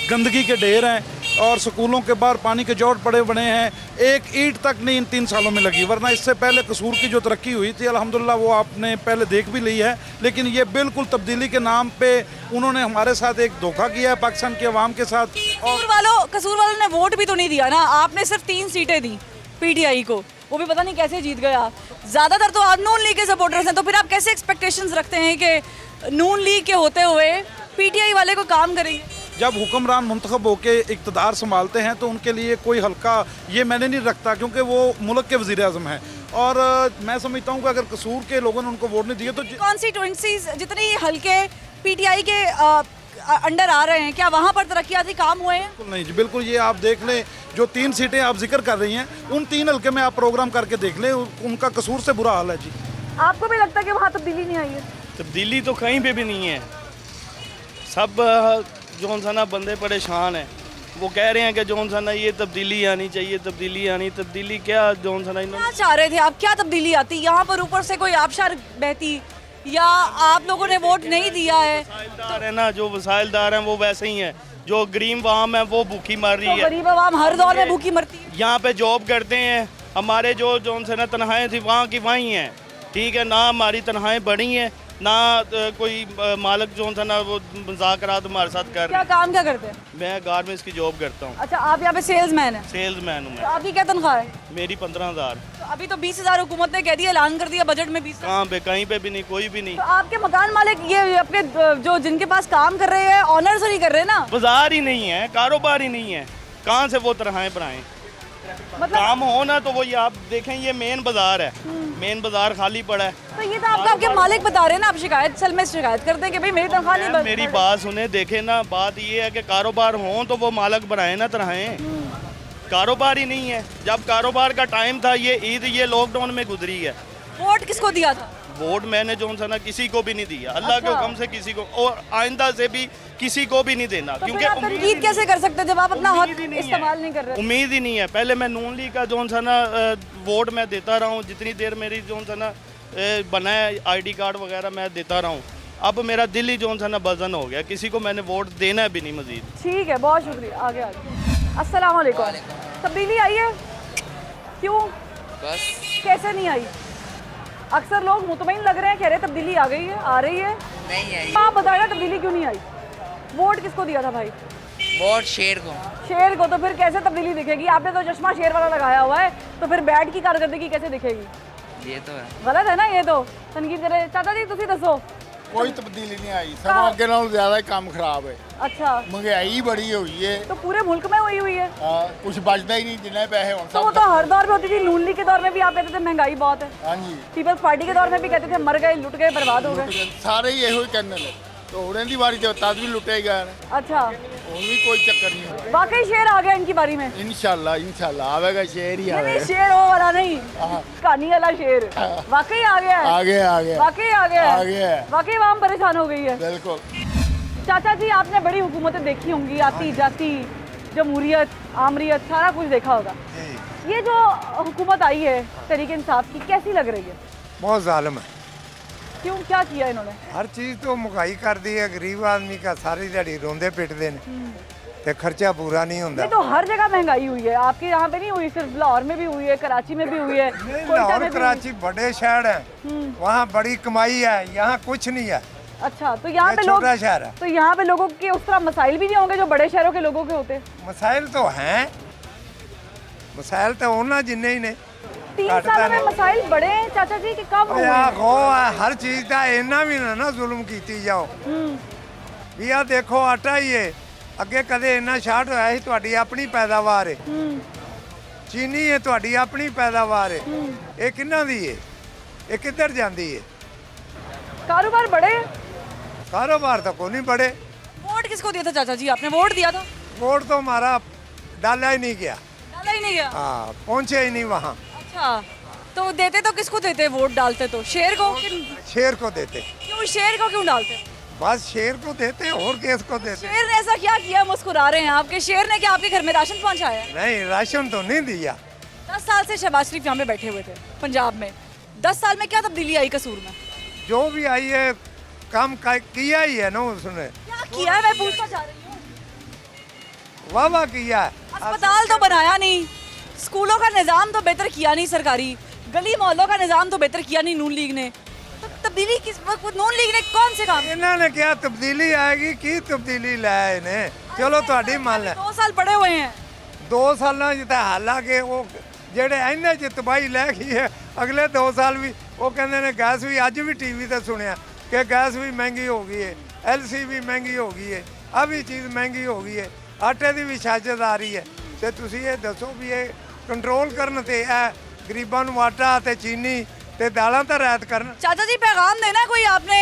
[SPEAKER 15] गंदगी के ढेर हैं और स्कूलों के बाहर पानी के जोड़ पड़े बने हैं, एक ईंट तक नहीं इन 3 सालों में लगी। वरना इससे पहले कसूर की जो तरक्की हुई थी अल्हम्दुलिल्लाह वो आपने पहले देख भी ली है। लेकिन ये बिल्कुल तब्दीली के नाम पे उन्होंने हमारे साथ एक धोखा किया है पाकिस्तान की आवाम के साथ।
[SPEAKER 1] कसूर वालों ने वोट भी तो नहीं दिया ना, आपने सिर्फ 3 सीटें दी पीटीआई को, वो भी पता नहीं कैसे जीत गया। ज़्यादातर तो आप नून लीग के सपोर्टर्स हैं, तो फिर आप कैसे एक्सपेक्टेशंस रखते हैं कि नून लीग के होते हुए पीटीआई वाले को काम करेंगे?
[SPEAKER 15] जब हुक्मरान मुंतखब होकर इक़्तिदार संभालते हैं तो उनके लिए कोई हल्का ये मैंने नहीं रखता, क्योंकि वो मुल्क के वज़ीर-ए-आज़म हैं। और मैं समझता हूँ कि अगर कसूर के लोगों ने उनको वोट नहीं दिए तो
[SPEAKER 1] कॉन्स्टिट्यूंसीज जितनी हल्के पीटीआई के अंडर आ रहे हैं, क्या वहाँ पर तरक्याती काम हुए हैं?
[SPEAKER 15] बिल्कुल नहीं जी, बिल्कुल। ये आप देख लें, जो 3 सीटें आप जिक्र कर रही हैं उन 3 हल्के में आप प्रोग्राम करके देख लें, उनका कसूर से बुरा हाल है जी।
[SPEAKER 1] आपको भी लगता है कि वहाँ तब्दीली नहीं आई है?
[SPEAKER 11] तब्दीली तो कहीं पे भी नहीं है। सब जौन सा ना बंदे परेशान हैं, वो कह रहे हैं कि जौन सा ना ये तब्दीली आनी चाहिए, तब्दीली क्या जौन सा ना
[SPEAKER 1] क्या चाह रहे थे आप? क्या तब्दीली आती? यहाँ पर ऊपर से कोई आबशार बहती या आप लोगों ने वोट नहीं दिया है?
[SPEAKER 11] वसाइलदार है ना, जो वसाइलदार हैं वो वैसे ही हैं, जो गरीब आवाम है वो भूखी मर रही है।
[SPEAKER 1] गरीब आवाम हर दौर में भूखी मरती है।
[SPEAKER 11] यहाँ पे जॉब करते हैं, हमारे जो जौन से ना तनख्वाहें थी वहाँ की वहीं हैं, ठीक है ना, हमारी तनख्वाहें बढ़ी हैं ना, कोई मालिक जो था ना वो मुज़ाकरात हमारे साथ कर रहे हैं।
[SPEAKER 1] काम क्या करते हैं?
[SPEAKER 11] मैं गारमेंट्स की जॉब करता हूँ।
[SPEAKER 1] अच्छा, आप यहाँ पे सेल्समैन हैं?
[SPEAKER 11] सेल्समैन हूँ मैं।
[SPEAKER 1] तो आपकी क्या तनख्वाह है?
[SPEAKER 11] मेरी 15,000।
[SPEAKER 1] तो अभी तो 20,000 हुकूमत ने कह दिया, ऐलान कर दिया बजट में 20।
[SPEAKER 11] कहाँ पे? कहीं पे भी नहीं, कोई भी नहीं।
[SPEAKER 1] तो आपके मकान मालिक ये अपने जो जिनके पास काम कर रहे हैं ऑनर से नहीं कर रहे ना?
[SPEAKER 11] बाजार ही नहीं है, कारोबार ही नहीं है, कहाँ से वो तनख्वाहें बढ़ाएं? मतलब काम हो ना तो वो ये आप देखें, ये मेन बाजार है, मेन बाजार खाली पड़ा है।
[SPEAKER 1] तो ये तो आपके मालिक बता रहे हैं ना, आप शिकायत सेल में शिकायत करते हैं कि भाई मेरी तनख्वाह नहीं बढ़।
[SPEAKER 11] मेरी बात सुने, देखे ना, बात ये है कि कारोबार हो तो वो मालिक बढ़ाए ना तनख्वाहें। कारोबार ही नहीं है। जब कारोबार का टाइम था, ये ईद ये लॉकडाउन में गुजरी है,
[SPEAKER 1] वोट किसको दिया था?
[SPEAKER 11] वोट मैंने जो है ना किसी को भी नहीं दिया, अल्लाह के
[SPEAKER 1] अच्छा।
[SPEAKER 11] हुक्म से किसी को, और आइंदा से भी किसी को भी नहीं देना,
[SPEAKER 1] तो
[SPEAKER 11] क्योंकि
[SPEAKER 1] फिर आप तनकीद कैसे कर सकते हैं जब आप अपना हक इस्तेमाल नहीं कर रहे?
[SPEAKER 11] उम्मीद ही नहीं है। पहले मैं नून लीग का जो है ना वोट मैं देता रहा हूँ, जितनी देर मेरी जो है ना बना है ID कार्ड वगैरह मैं देता रहा हूँ। अब मेरा दिल ही जो है ना बजन हो गया, किसी को मैंने वोट देना भी नहीं मजीद।
[SPEAKER 1] ठीक है, बहुत शुक्रिया। आगे आगे। अस्सलाम वालेकुम। तब्दीली आई है? क्यों?
[SPEAKER 10] बस
[SPEAKER 1] कैसे नहीं आई? अक्सर लोग मुतमईन लग रहे हैं, कह रहे हैं तब्दीली आ गई है, आ रही है।
[SPEAKER 10] नहीं आई।
[SPEAKER 1] आप बताइए तब्दीली क्यों नहीं आई? वोट किसको दिया था भाई?
[SPEAKER 10] वोट शेर को।
[SPEAKER 1] शेर को। तो फिर कैसे तब्दीली दिखेगी? आपने तो चश्मा शेर वाला लगाया हुआ है, तो फिर बैट की कारकर्दगी कैसे दिखेगी?
[SPEAKER 10] ये तो है।
[SPEAKER 1] गलत है ना ये तो। तनकीद करे। चाचा जी तुसी दसो।
[SPEAKER 16] कोई तब्दीली नहीं आई, सब अगे नालों ज्यादा ही काम खराब है।
[SPEAKER 1] अच्छा।
[SPEAKER 16] महंगाई बड़ी हुई है
[SPEAKER 1] तो पूरे मुल्क में हुई है।
[SPEAKER 16] कुछ बचता ही नहीं, जितने पैसे हों
[SPEAKER 1] तो वो तो हर दौर में होती थी। नून लीग के दौर में भी आप कहते थे महंगाई बहुत है।
[SPEAKER 16] हाँ जी।
[SPEAKER 1] पीपल्स पार्टी के दौर में भी कहते थे मर गए, लुट गए, बर्बाद हो गए।
[SPEAKER 16] सारे ही यही करने लगे, तो उन्हें दी बारी तो तद भी लुटे गए।
[SPEAKER 1] अच्छा।
[SPEAKER 16] ਹੁਣ भी कोई चक्कर नहीं है।
[SPEAKER 1] वाकई शेर आ गया इनकी बारी में।
[SPEAKER 16] इंशाल्लाह आवेगा, शेर ही
[SPEAKER 1] नहीं
[SPEAKER 16] आवेगा।
[SPEAKER 1] शेर वो वाला नहीं, कहानी वाला शेर। वाकई आ गया है।
[SPEAKER 16] आ गया
[SPEAKER 1] वाकई आ गया
[SPEAKER 16] आ गया है।
[SPEAKER 1] वाकई आवाम परेशान हो गई है।
[SPEAKER 16] बिल्कुल।
[SPEAKER 1] चाचा जी आपने बड़ी हुकूमतें देखी होंगी, आती जाती, जमहूरियत, आमरीत, सारा कुछ देखा होगा। ये जो हुकूमत आई है तहरीक इंसाफ की, कैसी लग रही है?
[SPEAKER 17] बहुत जालिम है।
[SPEAKER 1] क्यों, क्या किया इन्होंने?
[SPEAKER 17] हर चीज़ तो महंगाई कर दी है, गरीब आदमी का सारी दिहाड़ी रोंदे पिटते हैं, तो खर्चा पूरा नहीं होता।
[SPEAKER 1] ये तो हर जगह महंगाई हुई है, आपके यहाँ पे नहीं हुई? सिर्फ लाहौर में भी हुई है, कराची में भी हुई है।
[SPEAKER 17] लाहौर कराची बड़े शहर हैं, वहाँ बड़ी कमाई है, यहाँ कुछ नहीं है।
[SPEAKER 1] अच्छा, तो यहाँ पे लोग,
[SPEAKER 17] छोटा शहर है,
[SPEAKER 1] तो यहाँ पे लोगों के उस तरह मसाइल भी नहीं होंगे जो बड़े शहरों के लोगों के होते?
[SPEAKER 17] मसाइल तो हैं, मसाइल तो होना जिन्ने ही ने।
[SPEAKER 1] 3 सालों में मसाइल बड़े हैं चाचा जी कि कम हुए हैं?
[SPEAKER 17] हर चीज़ का इन्ना भी ना जुल्म कीती जाओ। भी आ देखो आटा ही है, अगे कदे इन्ना शार्ट होया ही, तुहाडी अपनी पैदावार है। चीनी है, तुहाडी अपनी पैदावार है। ये किन्ना दी है, ये किधर जाती है?
[SPEAKER 1] कारोबार बड़े?
[SPEAKER 17] कारोबार तो कोई नहीं बड़े।
[SPEAKER 1] वोट किसको दिया था चाचा जी? आपने वोट दिया था?
[SPEAKER 17] वोट तो हमारा डाला ही नहीं गया।
[SPEAKER 1] डाला ही नहीं गया?
[SPEAKER 17] हाँ, पहुँचे ही नहीं वहाँ।
[SPEAKER 1] अच्छा, तो देते तो किसको देते? वोट डालते तो शेर को?
[SPEAKER 17] शेर को देते।
[SPEAKER 1] क्यों शेर को क्यों डालते?
[SPEAKER 17] बस शेर को देते, और किस को देते?
[SPEAKER 1] शेर ने ऐसा क्या किया? मुस्कुरा रहे हैं आपके। शेर ने क्या आपके घर में राशन पहुंचाया?
[SPEAKER 17] नहीं, राशन तो नहीं दिया।
[SPEAKER 1] 10 साल से शहबाज शरीफ यहाँ पे बैठे हुए थे पंजाब में। 10 साल में क्या तब्दीली आई कसूर में?
[SPEAKER 17] जो भी आई है काम किया ही है ना उसने।
[SPEAKER 1] क्या किया है मैं पूछना चाह रही हूँ।
[SPEAKER 17] वाह वाह किया है।
[SPEAKER 1] अस्पताल तो बनाया नहीं, स्कूलों का निज़ाम तो बेहतर किया नहीं सरकारी, गली मोहल्लों का निज़ाम तो बेहतर किया नहीं नून लीग ने। तो तब्दीली किस वक्त नून लीग ने कौन से काम?
[SPEAKER 17] इन्होंने क्या तब्दीली आएगी, की तब्दीली लाया इन्हें। चलो ਤੁਹਾਡੀ मान ले।
[SPEAKER 1] 2 साल पड़े हुए हैं।
[SPEAKER 17] 2 सालों जिते हालांकि वो ਜਿਹੜੇ ਇਹਨੇ ਚ ਤਬਾਹੀ ਲੈ ਗਈ ਹੈ, ਅਗਲੇ 2 ਸਾਲ ਵੀ ਉਹ ਕਹਿੰਦੇ ਨੇ ਗੈਸ ਵੀ, ਅੱਜ ਵੀ ਟੀਵੀ ਤੇ ਸੁਣਿਆ ਕਿ ਗੈਸ ਵੀ ਮਹਿੰਗੀ ਹੋ ਗਈ ਹੈ, LC ਵੀ ਮਹਿੰਗੀ ਹੋ ਗਈ ਹੈ, ਆ ਵੀ ਚੀਜ਼ ਮਹਿੰਗੀ ਹੋ ਗਈ ਹੈ, ਆਟੇ ਦੀ ਵੀ ਛਾਜਤ ਆ ਰਹੀ ਹੈ। ਤੇ ਤੁਸੀਂ ਇਹ ਦੱਸੋ ਵੀ ਇਹ ਕੰਟਰੋਲ ਕਰਨ ਤੇ ਇਹ ਗਰੀਬਾਂ ਨੂੰ ਆਟਾ ਤੇ ਚੀਨੀ ਤੇ ਦਾਲਾਂ ਤਾਂ ਰਾਇਤ ਕਰਨ।
[SPEAKER 1] चाचा जी पैगाम देना कोई आपने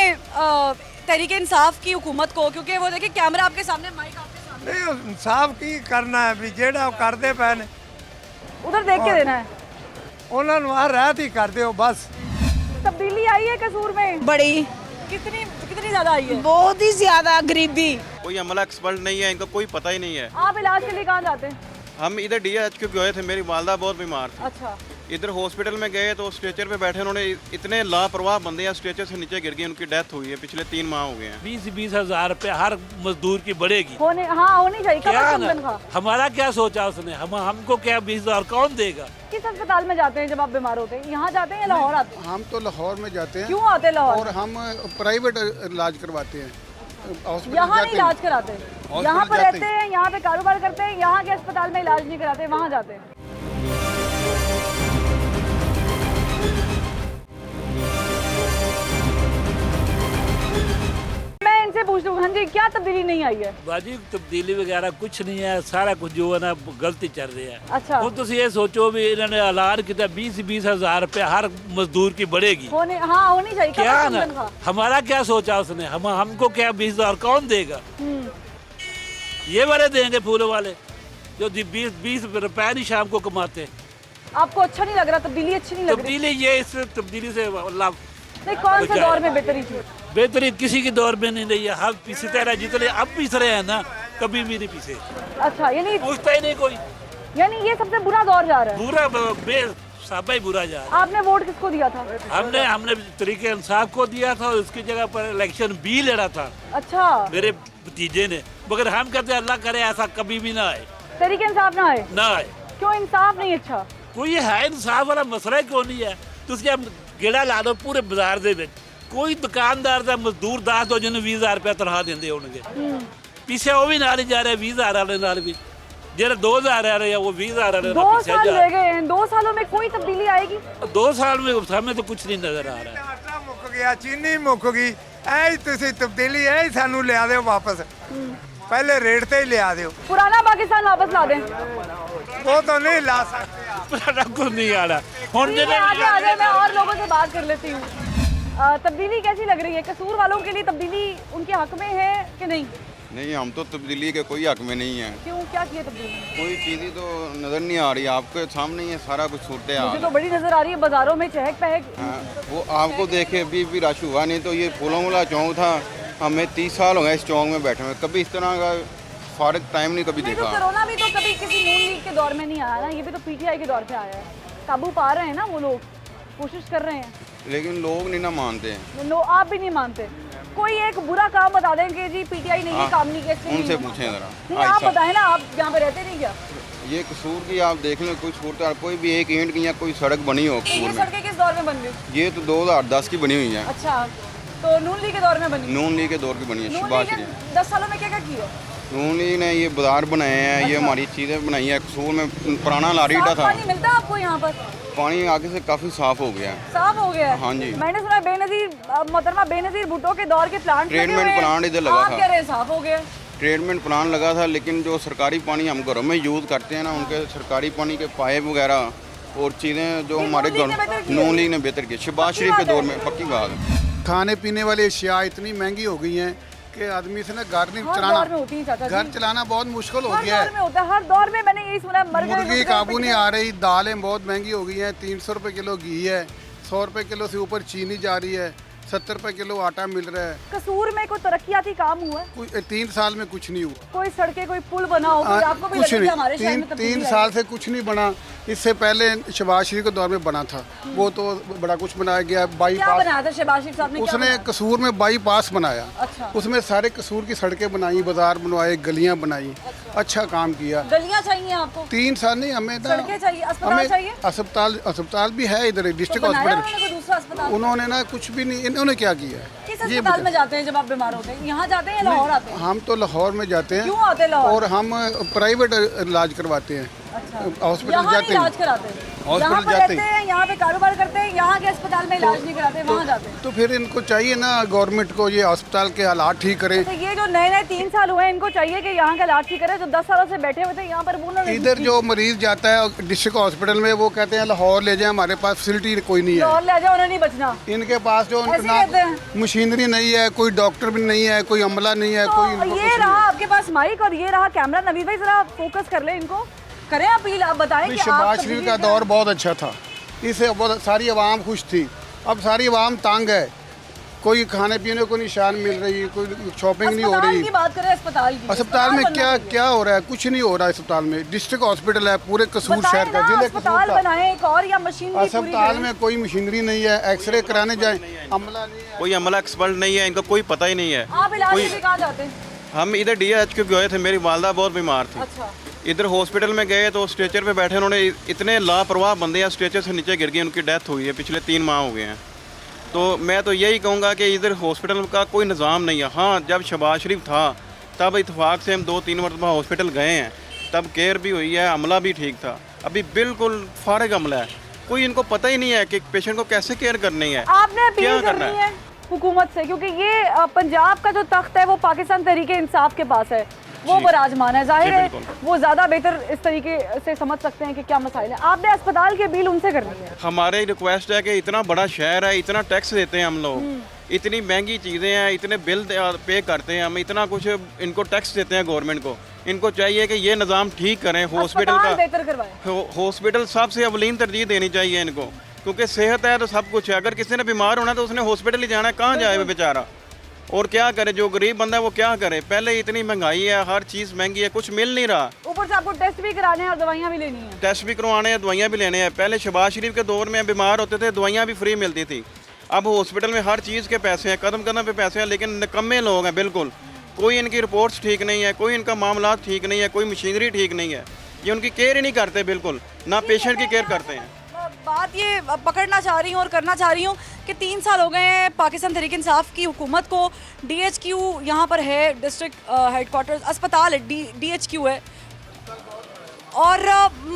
[SPEAKER 1] तहरीक इंसाफ की हुकूमत को, क्योंकि वो देखिए कैमरा आपके सामने, माइक आपके सामने।
[SPEAKER 17] नहीं, इंसाफ की करना है भी ਜਿਹੜਾ ਕਰਦੇ ਪਏ ਨੇ
[SPEAKER 1] उधर देख के देना है।
[SPEAKER 17] ਉਹਨਾਂ ਨੂੰ ਆ ਰਾਇਤ ਹੀ ਕਰ ਦਿਓ बस।
[SPEAKER 1] तब्दीली आई है कसूर में?
[SPEAKER 18] बड़ी।
[SPEAKER 1] कितनी कितनी ज्यादा आई है?
[SPEAKER 18] बहुत ही ज्यादा। गरीबी।
[SPEAKER 19] कोई अमला एक्सपर्ट नहीं है, इनका कोई पता ही नहीं है।
[SPEAKER 1] आप इलाज के लिए कहाँ जाते हैं?
[SPEAKER 19] हम इधर DHQ गए थे, मेरी वालदा बहुत बीमार थी।
[SPEAKER 1] अच्छा।
[SPEAKER 19] इधर हॉस्पिटल में गए तो स्ट्रेचर पे बैठे, उन्होंने इतने लापरवाह बंदे हैं, स्ट्रेचर से नीचे गिर गए, उनकी डेथ हुई है, पिछले 3 माह हो गए हैं।
[SPEAKER 20] 20-20 हज़ार रुपये हर मजदूर की बढ़ेगी।
[SPEAKER 1] होने, हाँ होनी चाहिए।
[SPEAKER 20] क्या
[SPEAKER 1] कम
[SPEAKER 20] ना,
[SPEAKER 1] तनख्वाह।
[SPEAKER 20] हमारा क्या सोचा उसने? हमको क्या 20,000 कौन देगा?
[SPEAKER 1] किस अस्पताल में जाते हैं जब आप बीमार होते हैं? यहाँ जाते हैं या लाहौर आते हैं?
[SPEAKER 14] हम तो लाहौर में जाते हैं।
[SPEAKER 1] क्यों आते हैं लाहौर?
[SPEAKER 14] और हम प्राइवेट इलाज करवाते हैं।
[SPEAKER 1] यहाँ नहीं इलाज कराते? यहाँ पर रहते हैं, यहाँ पे कारोबार करते हैं, यहाँ के अस्पताल में इलाज नहीं कराते, वहाँ जाते हैं। मैं इनसे पूछ लूँ, हाँ जी क्या तब्दीली नहीं आई है?
[SPEAKER 20] बाजी तब्दीली वगैरह कुछ नहीं है, सारा कुछ जो है ना गलती चल रही है।
[SPEAKER 1] अच्छा।
[SPEAKER 20] वो तुम ये सोचो भी इन्होंने ऐलान किया 20-20 हज़ार रुपये हर मजदूर की बढ़ेगी।
[SPEAKER 1] होने, हाँ होनी चाहिए।
[SPEAKER 20] क्या
[SPEAKER 1] कम
[SPEAKER 20] ना,
[SPEAKER 1] तनख्वाह।
[SPEAKER 20] हमारा क्या सोचा उसने? हमको क्या 20,000 कौन देगा? ये वाले देंगे फूलों वाले जो 20 रुपए नहीं शाम को कमाते।
[SPEAKER 1] आपको अच्छा नहीं लग रहा, तब्दीली अच्छी नहीं लग रही?
[SPEAKER 20] तब्दीली ये इस तब्दीली से अल्लाह
[SPEAKER 1] नहीं, कौन से दौर में बेहतरी थी?
[SPEAKER 20] बेहतरी किसी के दौर में नहीं रही है। हम पीसते रहे, जितने अब पीस रहे हैं ना, कभी भी नहीं पीसे।
[SPEAKER 1] अच्छा, यानी
[SPEAKER 20] पूछता ही नहीं कोई,
[SPEAKER 1] यानी ये सबसे बुरा दौर जा रहा है।
[SPEAKER 20] बुरा बेसाबा ही बुरा जा रहा है।
[SPEAKER 1] आपने वोट किसको दिया था?
[SPEAKER 20] हमने तरीके इंसाफ को दिया था, और उसकी जगह पर इलेक्शन भी लड़ा था।
[SPEAKER 1] अच्छा,
[SPEAKER 20] मेरे भतीजे ने। मगर हम कहते हैं अल्लाह करे ऐसा कभी भी ना आए,
[SPEAKER 1] तरीके इंसाफ ना आए।
[SPEAKER 20] ना आए।
[SPEAKER 1] क्यों इंसाफ नहीं? अच्छा,
[SPEAKER 20] कोई है इंसाफ वाला मसला क्यों नहीं है? तुझे हम गेड़ा ला दो पूरे बाजार दे विच, कोई दुकानदार दा मजदूर दस दो जिन्हें 20,000 रुपया तनख्वाह देंदे होणगे, पीछे वो भी नाल ही जा रहे 20,000 वाले नाल भी, जेरे 2,000 आ रहे हैं वो 20,000 वाले
[SPEAKER 1] 2 साल ले गए हैं। 2 सालों में कोई तब्दीली आएगी?
[SPEAKER 20] 2 साल में हमें तो कुछ नहीं नजर आ रहा है।
[SPEAKER 17] आटा मुੱਕ ਗਿਆ, चीनी ਮੁੱਕ ਗਈ, ਐ ਹੀ ਤੁਸੀਂ ਤਬਦੀਲੀ ਐ ਹੀ ਸਾਨੂੰ ਲਿਆ ਦਿਓ ਵਾਪਸ। पहले रेट ਤੇ ਹੀ ਲਿਆ ਦਿਓ।
[SPEAKER 1] पुराना पाकिस्तान वापस ला दें?
[SPEAKER 17] वो तो नहीं ला सकते।
[SPEAKER 20] पुराना कुछ नहीं आ रहा।
[SPEAKER 1] आगे मैं और लोगों से बात कर लेती हूँ। तब्दीली कैसी लग रही है? कसूर वालों के लिए तब्दीली उनके हक में है कि नहीं?
[SPEAKER 18] नहीं, हम तो तब्दीली के कोई हक में नहीं है।
[SPEAKER 1] क्यों, क्या किए तब्दीली?
[SPEAKER 18] कोई चीज़ ही तो नज़र नहीं आ रही, आपके सामने ही है सारा कुछ सूरत
[SPEAKER 1] मुझे तो बड़ी नजर आ रही है, बाजारों में चहक पहक।
[SPEAKER 18] वो आपको देखे अभी रश हुआ नहीं तो ये फूलों वाला चौक था, हमें 30 साल हो गए इस चौक में बैठे हुए, कभी इस तरह का फारग टाइम नहीं कभी देखा।
[SPEAKER 1] कोरोना भी तो कभी किसी नून लीग के दौर में नहीं आया ना, ये भी तो पीटीआई के दौर पे आया है। काबू पा रहे हैं ना वो लोग, कोशिश कर रहे हैं,
[SPEAKER 18] लेकिन लोग नहीं ना मानते हैं।
[SPEAKER 1] आप भी नहीं मानते? कोई एक बुरा काम बता दें कि जी पीटीआई ने ये काम नहीं किया,
[SPEAKER 18] उनसे पूछें जरा।
[SPEAKER 1] नहीं, आप बताएं ना, आप यहाँ पे रहते नहीं क्या?
[SPEAKER 18] ये कसूर की आप देख लें, कुछ सूरत कोई भी एक ईंट की या कोई सड़क बनी हो
[SPEAKER 1] ये
[SPEAKER 18] कसूर में,
[SPEAKER 1] सड़कें किस दौर में बन गई?
[SPEAKER 18] ये तो 2010 की बनी हुई है।
[SPEAKER 1] अच्छा, तो नून लीग के दौर में बनी?
[SPEAKER 18] नून लीग के दौर की बनी है।
[SPEAKER 1] नून
[SPEAKER 18] शहबाज
[SPEAKER 1] लीग ने
[SPEAKER 18] शरीफ
[SPEAKER 1] 10 सालों में क्या क्या किया?
[SPEAKER 18] नून लीग ने ये बाजार बनाए हैं, ये हमारी चीज़ें बनाई हैं। कसूर में पुराना लारी अड्डा था,
[SPEAKER 1] पानी मिलता है आपको यहाँ पर?
[SPEAKER 18] पानी आगे से काफ़ी साफ हो गया है।
[SPEAKER 1] साफ हो गया है?
[SPEAKER 18] हाँ जी।
[SPEAKER 1] मैंने सुना बेनजीर मोहतरमा बेनजीर भुट्टो के दौर के प्लांट
[SPEAKER 18] ट्रीटमेंट प्लांट इधर लगा
[SPEAKER 1] आप
[SPEAKER 18] था।
[SPEAKER 1] कह रहे हैं साफ हो गया?
[SPEAKER 18] ट्रीटमेंट प्लांट लगा था, लेकिन जो सरकारी पानी हम घरों में यूज़ करते हैं ना, उनके सरकारी पानी के पाइप वगैरह और चीज़ें जो हमारे घर नून लीग ने बेहतर की। शहबाज शरीफ के दौर में पक्की बात है।
[SPEAKER 21] खाने पीने वाली अशिया इतनी महंगी हो गई हैं कि आदमी से ना घर नहीं चलाना, घर चलाना बहुत मुश्किल हो गया है।
[SPEAKER 1] हर दौर में मैंने यही सुना,
[SPEAKER 21] मुर्गी काबू नहीं आ रही, दालें बहुत महंगी हो गई हैं, 300 रुपये किलो घी है, 100 रुपये किलो से ऊपर चीनी जा रही है, 70 रुपये किलो आटा मिल रहा है।
[SPEAKER 1] कसूर में कोई तरक्याती काम हुआ है?
[SPEAKER 21] 3 साल में कुछ नहीं हुआ।
[SPEAKER 1] कोई सड़कें, कोई पुल बना हो? आपको भी
[SPEAKER 21] कुछ
[SPEAKER 1] लगता है
[SPEAKER 21] नहीं,
[SPEAKER 1] हमारे शहर में तब्दीली
[SPEAKER 21] 3
[SPEAKER 1] आई?
[SPEAKER 21] साल से कुछ नहीं बना। इससे पहले शहबाज शरीफ के दौर में बना था, वो तो बड़ा कुछ बनाया गया।
[SPEAKER 1] क्या
[SPEAKER 21] बाईपास
[SPEAKER 1] बनाया था शहबाज शरीफ साहब ने?
[SPEAKER 21] उसने कसूर में बाईपास बनाया।
[SPEAKER 1] अच्छा।
[SPEAKER 21] उसमें सारे कसूर की सड़कें बनाई, बाजार बनवाए, गलियां बनाई। अच्छा काम किया।
[SPEAKER 1] गलियां चाहिए आपको?
[SPEAKER 21] 3 साल नहीं, हमें
[SPEAKER 1] सड़कें चाहिए, अस्पताल चाहिए?
[SPEAKER 21] अस्पताल भी है इधर, डिस्ट्रिक्ट हॉस्पिटल। उन्होंने ना कुछ भी नहीं, इन्होंने क्या किया?
[SPEAKER 1] किस अस्पताल में जाते हैं जब आप बीमार होते हैं? यहाँ जाते हैं या लाहौर आते हैं?
[SPEAKER 21] हम तो लाहौर में जाते हैं।
[SPEAKER 1] क्यों आते हैं लाहौर?
[SPEAKER 21] और हम प्राइवेट इलाज करवाते हैं, हॉस्पिटल जाते हैं,
[SPEAKER 1] इलाज कराते हैं, यहाँ
[SPEAKER 21] हॉस्पिटल
[SPEAKER 1] पर
[SPEAKER 21] जाते
[SPEAKER 1] रहते
[SPEAKER 21] हैं।
[SPEAKER 1] हैं, यहाँ पे कारोबार करते हैं, यहाँ के अस्पताल में इलाज नहीं कराते, वहाँ जाते हैं।
[SPEAKER 21] तो फिर इनको चाहिए ना गवर्नमेंट को ये अस्पताल के हालात ठीक करें।
[SPEAKER 1] तो ये जो नए 3 साल हुए हैं, इनको चाहिए कि यहाँ का इलाज ठीक करें। जो 10 सालों से बैठे हुए थे यहाँ पर, वो
[SPEAKER 21] इधर जो मरीज जाता है डिस्ट्रिक्ट हॉस्पिटल में, वो कहते हैं लाहौर ले जाए, हमारे पास फैसिलिटी कोई नहीं है।
[SPEAKER 1] लाहौर ले जाओ, उन्हें नहीं बचना।
[SPEAKER 21] इनके पास जो मशीनरी नहीं है, कोई डॉक्टर भी नहीं है, कोई अमला नहीं है, कोई।
[SPEAKER 1] ये रहा आपके पास माइक और ये रहा कैमरा। नवीद भाई जरा फोकस कर ले इनको, करें अपील, आप बताएं कि
[SPEAKER 21] शहबाज शरीफ का दौर बहुत अच्छा था, इससे बहुत सारी आवाम खुश थी। अब सारी आवाम तंग है, कोई खाने पीने को निशान मिल रही, कोई शॉपिंग नहीं हो रही।
[SPEAKER 1] की बात करें अस्पताल की,
[SPEAKER 21] अस्पताल में क्या हो रहा है? कुछ नहीं हो रहा है अस्पताल में। डिस्ट्रिक्ट हॉस्पिटल है पूरे कसूर शहर का, जिले
[SPEAKER 1] अस्पताल बनाएं एक और, या मशीन
[SPEAKER 21] अस्पताल में कोई मशीनरी नहीं है, एक्सरे कराने जाए अमला नहीं है,
[SPEAKER 19] कोई अमला एक्सपर्ट नहीं है, इनको कोई पता ही नहीं है।
[SPEAKER 1] आप इलाज के लिए कहाँ जाते हैं?
[SPEAKER 19] हम इधर DHQ गए थे, मेरी वालदा बहुत बीमार थी।
[SPEAKER 1] अच्छा।
[SPEAKER 19] इधर हॉस्पिटल में गए तो स्ट्रेचर पे बैठे, उन्होंने इतने लापरवाह बंदे हैं, स्ट्रेचर से नीचे गिर गए, उनकी डेथ हुई है, पिछले 3 माह हो गए हैं। तो मैं तो यही कहूँगा कि इधर हॉस्पिटल का कोई निज़ाम नहीं है। हाँ, जब शहबाज शरीफ था तब इत्तेफाक से हम 2-3 मरतबा हॉस्पिटल गए हैं, तब केयर भी हुई है, अमला भी ठीक था। अभी बिल्कुल फारिग अमला है, कोई इनको पता ही नहीं है कि पेशेंट को कैसे केयर करनी है,
[SPEAKER 1] आपने अपील करनी है हुकूमत से, क्योंकि ये पंजाब का जो तख्त है वो पाकिस्तान तहरीके इंसाफ के पास है, वो बराजमान है। जाहिर है वो ज़्यादा बेहतर इस तरीके से समझ सकते हैं कि क्या मसाइल है। आपने अस्पताल की अपील उनसे करनी है।
[SPEAKER 19] हमारे रिक्वेस्ट है कि इतना बड़ा शहर है, इतना टैक्स देते हैं हम लोग, इतनी महंगी चीज़ें हैं, इतने बिल पे करते हैं हम, इतना कुछ इनको टैक्स देते हैं गवर्नमेंट को, इनको चाहिए कि ये निज़ाम ठीक करें, हॉस्पिटल
[SPEAKER 1] अस्पताल
[SPEAKER 19] का
[SPEAKER 1] बेहतर करवाएं।
[SPEAKER 19] हॉस्पिटल सबसे अवलीन तरजीह देनी चाहिए इनको, क्योंकि सेहत है तो सब कुछ है। अगर किसी ने बीमार होना तो उसने हॉस्पिटल ही जाना है, कहाँ जाए वो बेचारा, और क्या करे? जो गरीब बंदा है वो क्या करे? पहले इतनी महंगाई है, हर चीज़ महंगी है, कुछ मिल नहीं रहा।
[SPEAKER 1] ऊपर से आपको टेस्ट भी कराने हैं और दवाइयाँ भी लेनी है।
[SPEAKER 19] टेस्ट भी करवाने हैं, दवाइयाँ भी लेने हैं। पहले शहबाज शरीफ के दौर में बीमार होते थे, दवाइयाँ भी फ्री मिलती थी। अब हॉस्पिटल में हर चीज़ के पैसे हैं, कदम कदम पे पैसे हैं, लेकिन निकम्मे लोग हैं बिल्कुल। कोई इनकी रिपोर्ट्स ठीक नहीं है, कोई इनका मामला ठीक नहीं है, कोई मशीनरी ठीक नहीं है। ये उनकी केयर ही नहीं करते बिल्कुल, ना पेशेंट की केयर करते हैं।
[SPEAKER 1] बात ये पकड़ना चाह रही हूँ और करना चाह रही हूँ कि 3 साल हो गए हैं पाकिस्तान तहरीक इंसाफ की हुकूमत को। DHQ यहाँ पर है, डिस्ट्रिक्ट हेडक्वार्टर्स अस्पताल है, DHQ है, और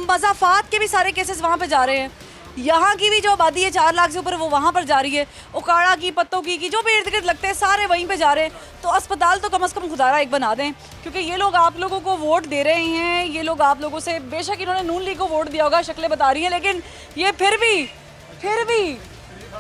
[SPEAKER 1] मज़ाफ़ात के भी सारे केसेस वहाँ पे जा रहे हैं। यहाँ की भी जो आबादी है 4 लाख से ऊपर, वो वहाँ पर जा रही है। उकाड़ा की, पत्तों की जो भी इर्द गिर्द लगते हैं सारे वहीं पे जा रहे हैं। तो अस्पताल तो कम से कम खुदारा एक बना दें, क्योंकि ये लोग आप लोगों को वोट दे रहे हैं। ये लोग आप लोगों से, बेशक इन्होंने नून लीग को वोट दिया होगा, शक्लें बता रही हैं, लेकिन ये फिर भी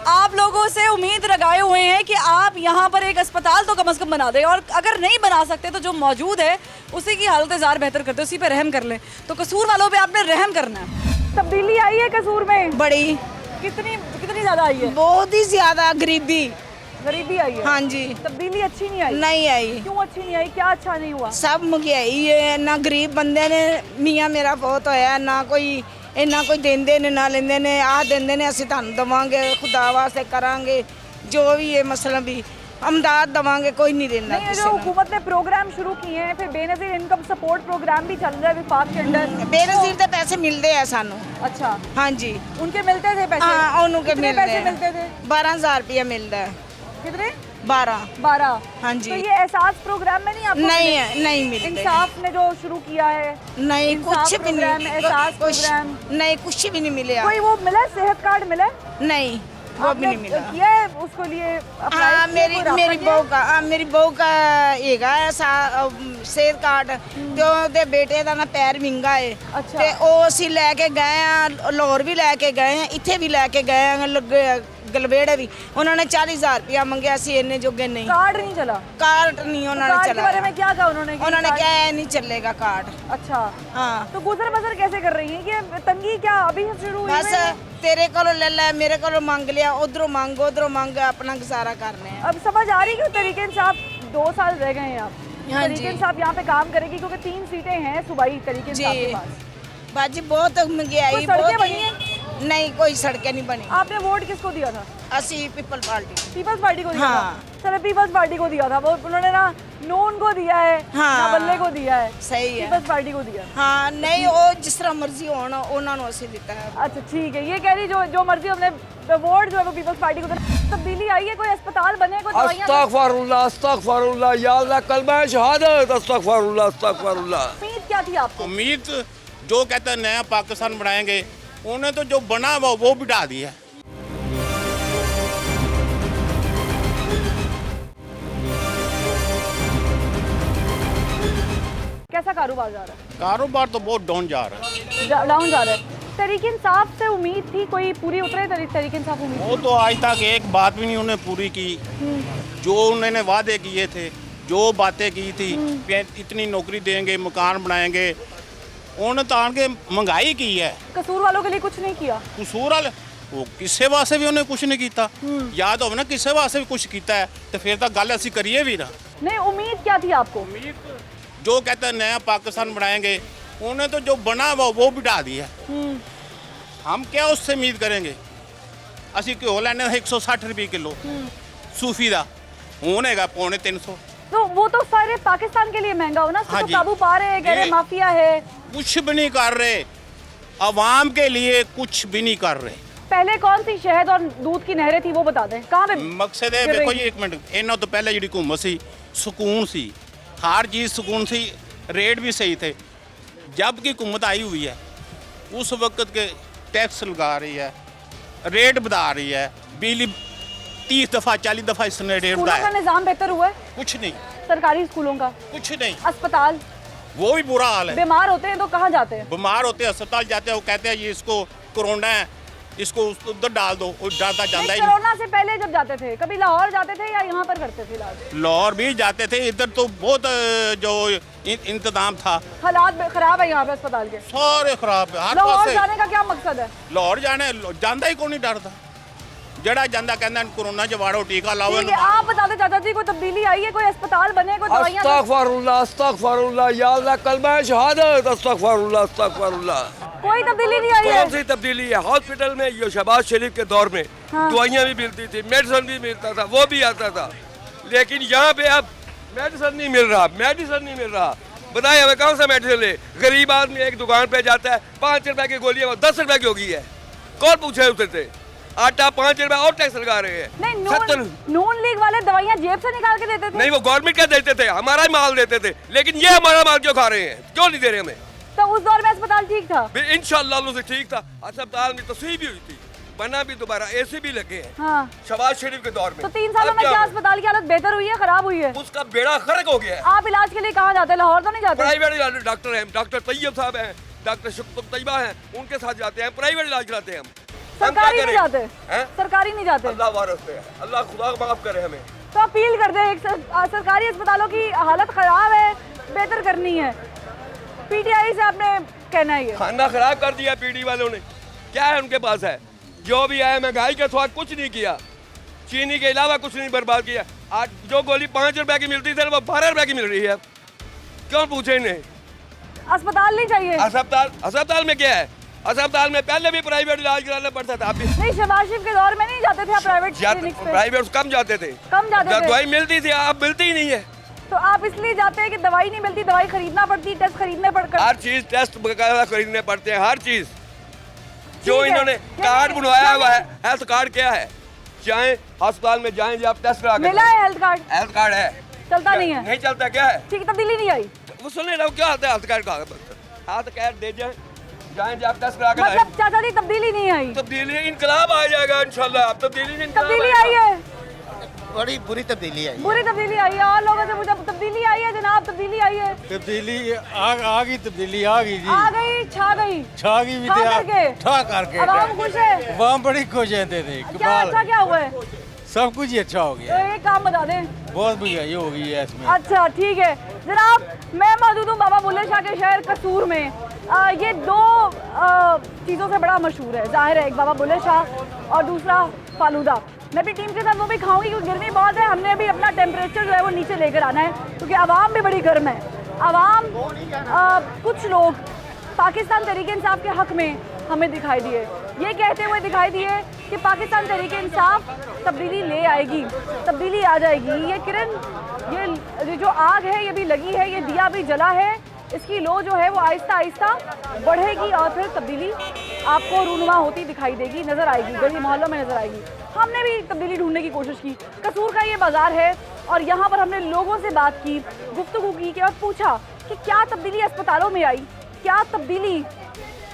[SPEAKER 1] आप लोगों से उम्मीद लगाए हुए हैं कि आप यहाँ पर एक अस्पताल तो कम से कम बना दें, और अगर नहीं बना सकते तो जो मौजूद है उसी की हालत ज़ार बेहतर करते, उसी पे रहम कर लें। तो कसूर वालों पे आपने रहम करना है। तब्दीली आई है कसूर में?
[SPEAKER 9] बड़ी।
[SPEAKER 1] कितनी ज़्यादा आई है?
[SPEAKER 9] बहुत ही ज़्यादा गरीबी
[SPEAKER 1] आई है।
[SPEAKER 9] हाँ जी।
[SPEAKER 1] तब्दीली अच्छी नहीं आई?
[SPEAKER 9] नहीं आई।
[SPEAKER 1] क्यों अच्छी नहीं आई? क्या अच्छा नहीं हुआ?
[SPEAKER 9] सब महंगाई है, ना गरीब बंदे ने मियाँ मेरा बहुत होया, ना कोई इन्ना कोई देंदे ने ना लेंदे ने। आ देंदे ने असीं तुहानूं देवांगे, खुदा वास्ते करांगे, जो भी है मसला भी अमदाद देवांगे, कोई नहीं देना।
[SPEAKER 1] नहीं, जो हुकूमत ने प्रोग्राम शुरू किए हैं, फिर बेनज़ीर इनकम सपोर्ट प्रोग्राम भी चल रहा है विफाक के अंदर।
[SPEAKER 9] बेनज़ीर के पैसे मिलते हैं सानू।
[SPEAKER 1] अच्छा।
[SPEAKER 9] हाँ जी।
[SPEAKER 1] उनके मिलते थे पैसे?
[SPEAKER 9] हाँ, उनके
[SPEAKER 1] पैसे मिलते थे।
[SPEAKER 9] 12,000 रुपया मिलता है।
[SPEAKER 1] कितने?
[SPEAKER 9] 12। हाँ जी।
[SPEAKER 1] तो ये एहसास प्रोग्राम में नहीं आपको?
[SPEAKER 9] नहीं मिलते।
[SPEAKER 1] इंसाफ ने जो शुरू किया है?
[SPEAKER 9] नहीं, कुछ भी नहीं।
[SPEAKER 1] एहसास प्रोग्राम
[SPEAKER 9] नहीं, कुछ भी नहीं मिले।
[SPEAKER 1] कोई वो मिला, सेहत कार्ड मिला?
[SPEAKER 9] नहीं, वो भी नहीं मिला।
[SPEAKER 1] किया है उसको लिए?
[SPEAKER 9] मेरी बहू का हैगा सेहत कार्ड, जो दे बेटे का ना पैर विंगा है।
[SPEAKER 1] अच्छा।
[SPEAKER 9] ते ओ असीं लैके गए हैं, लाहौर भी लैके गए हैं, इत्थे भी लैके गए हैं, गलवेड़े भी। उन्होंने 40,000 रुपया मंगया, सी इन्ने जोगे नहीं।
[SPEAKER 1] कार्ड नहीं चला?
[SPEAKER 9] कार्ड नहीं उन्होंने चला।
[SPEAKER 1] के बारे में क्या कहा उन्होंने?
[SPEAKER 9] उन्होंने क्या है, नहीं चलेगा कार्ड।
[SPEAKER 1] अच्छा।
[SPEAKER 9] हाँ।
[SPEAKER 1] तो गुजर बसर कैसे कर रही है? ये तंगी क्या अभी शुरू हुई?
[SPEAKER 9] बस तेरे को ले ला, मेरे को मांग लिया, उधरों मांग, अपना गुजारा करने हैं।
[SPEAKER 1] अब समझ आ रही है कि तहरीक इंसाफ 2 साल रह गए हैं आप।
[SPEAKER 9] हाँ
[SPEAKER 1] तहरीक इंसाफ यहाँ पे काम करेगी, क्योंकि 3 सीटें हैं सूबाई तहरीक इंसाफ के पास।
[SPEAKER 9] बाजी बहुत महंगाई,
[SPEAKER 1] सड़कें बनी हैं?
[SPEAKER 9] नहीं, कोई सड़कें नहीं बनी।
[SPEAKER 1] आपने वोट किसको दिया था?
[SPEAKER 9] असी पीपल्स पार्टी
[SPEAKER 1] को दिया था। चलो पीपल्स पार्टी को दिया था, वो उन्होंने ना नून को दिया है, ना बल्ले को दिया है।
[SPEAKER 9] सही है।
[SPEAKER 1] पीपल्स पार्टी को दिया।
[SPEAKER 9] हाँ, नहीं, वो जिस तरह मर्जी होना उन्होंने उसे दिता है।
[SPEAKER 1] अच्छा ठीक है, ये कह रही जो मर्जी हमने वोट जो है वो पीपल्स पार्टी को देना। तब्दीली आई है? कोई अस्पताल बने? कोई
[SPEAKER 2] अस्तगफिरुल्लाह, अस्तगफिरुल्लाह, या अल्लाह, कलमा शहादत, अस्तगफिरुल्लाह, अस्तगफिरुल्लाह।
[SPEAKER 1] उम्मीद क्या थी आपको?
[SPEAKER 12] उम्मीद जो कहते हैं नया पाकिस्तान बनाएंगे, उन्हें तो जो बना वो बिठा दिया।
[SPEAKER 1] कैसा कारोबार जा रहा है?
[SPEAKER 12] कारोबार तो बहुत डाउन जा रहा है।
[SPEAKER 1] डाउन जा रहा है। तहरीक इंसाफ से उम्मीद थी कोई पूरी उतरे? तहरीक इंसाफ उम्मीद?
[SPEAKER 12] वो तो आज तक एक बात भी नहीं उन्होंने पूरी की। जो उन्होंने वादे किए थे, जो बातें की थी, इतनी नौकरी देंगे, मकान बनाएंगे, उन्होंने तो आके महंगाई की है।
[SPEAKER 1] कसूर वालों के लिए कुछ नहीं किया?
[SPEAKER 12] कसूर वाले वो किसे वास्ते भी उन्हें कुछ नहीं किया। याद हो ना, किसे वास्ते भी कुछ किया है तो फिर तो गल असी करिए भी ना।
[SPEAKER 1] नहीं, उम्मीद क्या थी आपको?
[SPEAKER 12] उम्मीद जो कहते हैं नया पाकिस्तान बनाएंगे, उन्हें तो जो बना वो बिठा दिया। हम क्या उससे उम्मीद करेंगे? असी घ्यो लैने 160 रुपये किलो सूफी का, हूँ है 350।
[SPEAKER 1] तो वो तो सारे पाकिस्तान के लिए महंगा हो ना, तो काबू पा रहे हैं, कह रहे माफिया है।
[SPEAKER 12] कुछ भी नहीं कर रहे, अवाम के लिए कुछ भी नहीं कर रहे।
[SPEAKER 1] पहले कौन सी शहद और दूध की नहरें थी वो बता दें, कहाँ पे?
[SPEAKER 12] मकसद है देखो जी, एक मिनट, इन्हों तो पहले जी हुकूमत सी, सुकून सी, हर चीज़ सुकून सी, रेट भी सही थे। जब की हुकूमत आई हुई है, उस वक्त के टैक्स लगा रही है, रेट बढ़ा रही है, बिजली 30 दफ़ा 40 दफ़ा इसने रेट बढ़ाया।
[SPEAKER 1] स्कूलों का निज़ाम बेहतर हुआ है?
[SPEAKER 12] कुछ नहीं।
[SPEAKER 1] सरकारी स्कूलों का
[SPEAKER 12] कुछ नहीं।
[SPEAKER 1] अस्पताल
[SPEAKER 12] वो भी बुरा हाल है।
[SPEAKER 1] बीमार होते हैं तो कहाँ जाते हैं?
[SPEAKER 12] बीमार होते हैं अस्पताल जाते हैं, वो कहते हैं ये इसको कोरोना है, इसको उधर डाल दो, वो डालता जाता ही नहीं।
[SPEAKER 1] कोरोना से पहले जब जाते थे कभी लाहौर जाते थे या यहाँ पर करते थे इलाज?
[SPEAKER 12] लाहौर भी जाते थे, इधर तो बहुत जो इंतजाम था।
[SPEAKER 1] हालात खराब है यहाँ पे अस्पताल के,
[SPEAKER 12] सारे खराब है।
[SPEAKER 1] लाहौर जाने का क्या मकसद है?
[SPEAKER 12] लाहौर जाना ही कौन नहीं डरता, जड़ा जाता कहना कोरोना च वाड़ो टीका लाओ।
[SPEAKER 1] ठीक है, आप बता दो चाचा जी, कोई तब्दीली आई है, कोई अस्पताल बने, कोई दवाइयाँ?
[SPEAKER 2] अस्तगफिरुल्लाह अस्तगफिरुल्लाह या अल्लाह, कलमा शहादत, अस्तगफिरुल्लाह अस्तगफिरुल्लाह।
[SPEAKER 1] कोई तब्दीली नहीं आई है?
[SPEAKER 2] कौन सी तब्दीली है? हॉस्पिटल में ये शहबाज शरीफ के दौर में दवाइयाँ भी मिलती थी, मेडिसिन भी मिलता था, वो भी आता था, लेकिन यहाँ पे अब मेडिसिन नहीं मिल रहा, मेडिसिन नहीं मिल रहा। बताइए हमें कौन सा मेडिसिन ले? गरीब आदमी एक दुकान पे जाता है, 5 रुपए की गोली 10 रुपए की हो गई है, कौन पूछे उससे? आटा 5 रुपए और टैक्स लगा रहे हैं।
[SPEAKER 1] नहीं, नून लीग वाले दवाइयाँ जेब से निकाल के देते थे?
[SPEAKER 2] नहीं, वो गवर्नमेंट का देते थे, हमारा ही माल देते थे, लेकिन ये हमारा माल क्यों खा रहे हैं, क्यों नहीं दे रहे हमें?
[SPEAKER 1] तो उस दौर में अस्पताल ठीक था?
[SPEAKER 2] इंशाअल्लाह से ठीक था, अस्पताल में तस्वीर भी हुई थी, बना भी दोबारा, एसी भी लगे हैं।
[SPEAKER 1] हाँ।
[SPEAKER 2] शहबाज शरीफ के दौर में।
[SPEAKER 1] तो 3 सालों में क्या अस्पताल की हालत बेहतर हुई है, खराब हुई है?
[SPEAKER 2] उसका बेड़ा गर्क हो गया है।
[SPEAKER 1] आप इलाज के लिए कहाँ जाते हैं? लाहौर तो नहीं जाते?
[SPEAKER 2] प्राइवेट डॉक्टर हैं, डॉक्टर तैयब साहब हैं, डॉक्टर शुक्र तैयबा हैं, उनके साथ जाते हैं, प्राइवेट इलाज कराते हैं हम।
[SPEAKER 1] सरकारी नहीं जाते? सरकारी नहीं जाते?
[SPEAKER 2] अल्लाह वारस है, अल्लाह खुदा माफ करे हमें।
[SPEAKER 1] तो अपील कर दे, सरकारी अस्पतालों की हालत खराब है, बेहतर करनी है। पीटीआई से आपने कहना है ये
[SPEAKER 2] खाना खराब कर दिया पीडी वालों ने, क्या है उनके पास है? जो भी है महंगाई के साथ कुछ नहीं किया, चीनी के अलावा कुछ नहीं बर्बाद किया। आज जो गोली 5 रुपए की मिलती थी वो 12 रुपए की मिल रही है, क्यों पूछे इन्हें?
[SPEAKER 1] अस्पताल नहीं चाहिए?
[SPEAKER 2] अस्पताल में क्या है? अस्पताल में पहले भी प्राइवेट इलाज कराना पड़ता था।
[SPEAKER 1] नहीं, शहबाज शरीफ के दौर में नहीं जाते थे आप प्राइवेट?
[SPEAKER 2] प्राइवेट कम जाते थे, दवाई मिलती थी, अब मिलती ही नहीं है।
[SPEAKER 1] तो आप इसलिए जाते हैं कि दवाई नहीं मिलती, दवाई खरीदना पड़ती, टेस्ट खरीदने पड़ते,
[SPEAKER 2] हर चीज टेस्ट वगैरह खरीदने पड़ते हैं, हर चीज। जो इन्होंने कार्ड बनवाया हुआ है, हेल्थ कार्ड क्या है? जाएं अस्पताल में जाएं, जब टेस्ट करा के
[SPEAKER 1] मिला है हेल्थ कार्ड?
[SPEAKER 2] हेल्थ कार्ड है,
[SPEAKER 1] चलता नहीं है?
[SPEAKER 2] नहीं चलता, क्या है?
[SPEAKER 1] ठीक, तब्दीली नहीं आई?
[SPEAKER 2] वो सुन रहे हो क्या आता है हेल्थ कार्ड का? हेल्थ कार्ड दे जाए, जाएं जब टेस्ट करा के।
[SPEAKER 1] मतलब चाचा जी तब्दीली नहीं आई?
[SPEAKER 2] तब्दीली इनकलाब आ जाएगा इंशाल्लाह। अब तब्दीली
[SPEAKER 1] आई है,
[SPEAKER 4] बड़ी बुरी तब्दीली आई,
[SPEAKER 1] बुरी तब्दीली आई है। और लोगों से पूछा, तब्दीली आई है जनाब? तब्दीली आई है?
[SPEAKER 5] तब्दीली आ गई, तब्दीली आ गई जी,
[SPEAKER 1] आ गई, छा गई भी
[SPEAKER 5] ठा करके।
[SPEAKER 1] अवाम खुश है?
[SPEAKER 5] अवाम बड़ी खुश रहते थे।
[SPEAKER 1] क्या अच्छा क्या हुआ है?
[SPEAKER 5] सब कुछ ही अच्छा हो गया।
[SPEAKER 1] तो एक काम बता दें,
[SPEAKER 5] बहुत महंगाई हो गई है इसमें।
[SPEAKER 1] अच्छा ठीक है जनाब, मैं मौजूद हूँ बाबा बुल्ले शाह के शहर कसूर में। ये 2 चीज़ों से बड़ा मशहूर है, जाहिर है, एक बाबा बुल्ले शाह और दूसरा फालूदा। मैं भी टीम के साथ वो भी खाऊंगी क्योंकि गर्मी बहुत है, हमने भी अपना टेम्परेचर जो है वो नीचे लेकर आना है क्योंकि आवाम भी बड़ी गर्म है। आवाम कुछ लोग पाकिस्तान तहरीक इंसाफ के हक़ में हमें दिखाई दिए, ये कहते हुए दिखाई दिए कि पाकिस्तान तहरीक इंसाफ तब्दीली ले आएगी, तब्दीली आ जाएगी। ये किरण, ये जो आग है ये भी लगी है, ये दिया भी जला है, इसकी लो जो है वो आहिस्ता आहिस्ता बढ़ेगी और फिर तब्दीली आपको रूनुमा होती दिखाई देगी, नज़र आएगी, गली मोहल्लों में नज़र आएगी। हमने भी तब्दीली ढूंढने की कोशिश की। कसूर का ये बाज़ार है और यहाँ पर हमने लोगों से बात की, गुफ्तगू की और पूछा कि क्या तब्दीली अस्पतालों में आई, क्या तब्दीली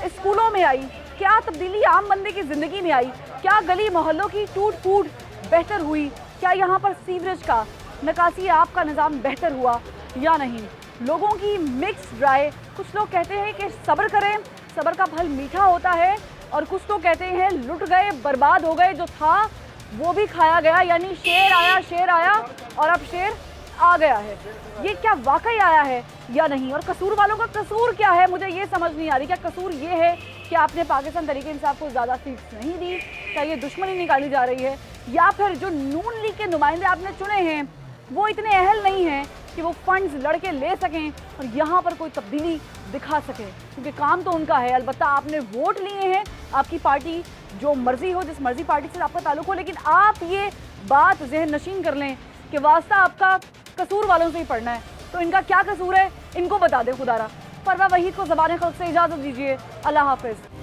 [SPEAKER 1] स्कूलों में आई, क्या तब्दीली आम बंदे की ज़िंदगी में आई, क्या गली मोहल्लों की टूट फूट बेहतर हुई, क्या यहाँ पर सीवरेज का, निकासी आब का निज़ाम बेहतर हुआ या नहीं। लोगों की मिक्स राय, कुछ लोग कहते हैं कि सब्र करें, सब्र का फल मीठा होता है, और कुछ तो कहते हैं लुट गए, बर्बाद हो गए, जो था वो भी खाया गया, यानी शेर आया और अब शेर आ गया है। ये क्या वाकई आया है या नहीं? और कसूर वालों का कसूर क्या है, मुझे ये समझ नहीं आ रही। क्या कसूर ये है कि आपने पाकिस्तान तहरीक इंसाफ को ज़्यादा सीट्स नहीं दी, क्या ये दुश्मनी निकाली जा रही है, या फिर जो नून लीग के नुमाइंदे आपने चुने हैं वो इतने अहल नहीं हैं कि वो फंड्स लड़के ले सकें और यहाँ पर कोई तब्दीली दिखा सकें, क्योंकि काम तो उनका है। अलबत्ता आपने वोट लिए हैं, आपकी पार्टी जो मर्जी हो, जिस मर्जी पार्टी से आपका ताल्लुक हो, लेकिन आप ये बात जहन नशीन कर लें कि वास्ता आपका कसूर वालों से ही पड़ना है। तो इनका क्या कसूर है, इनको बता दें खुदारा। परवा वहीद को ज़बान खल्क़ से इजाज़त दीजिए। अल्लाह हाफ़िज़।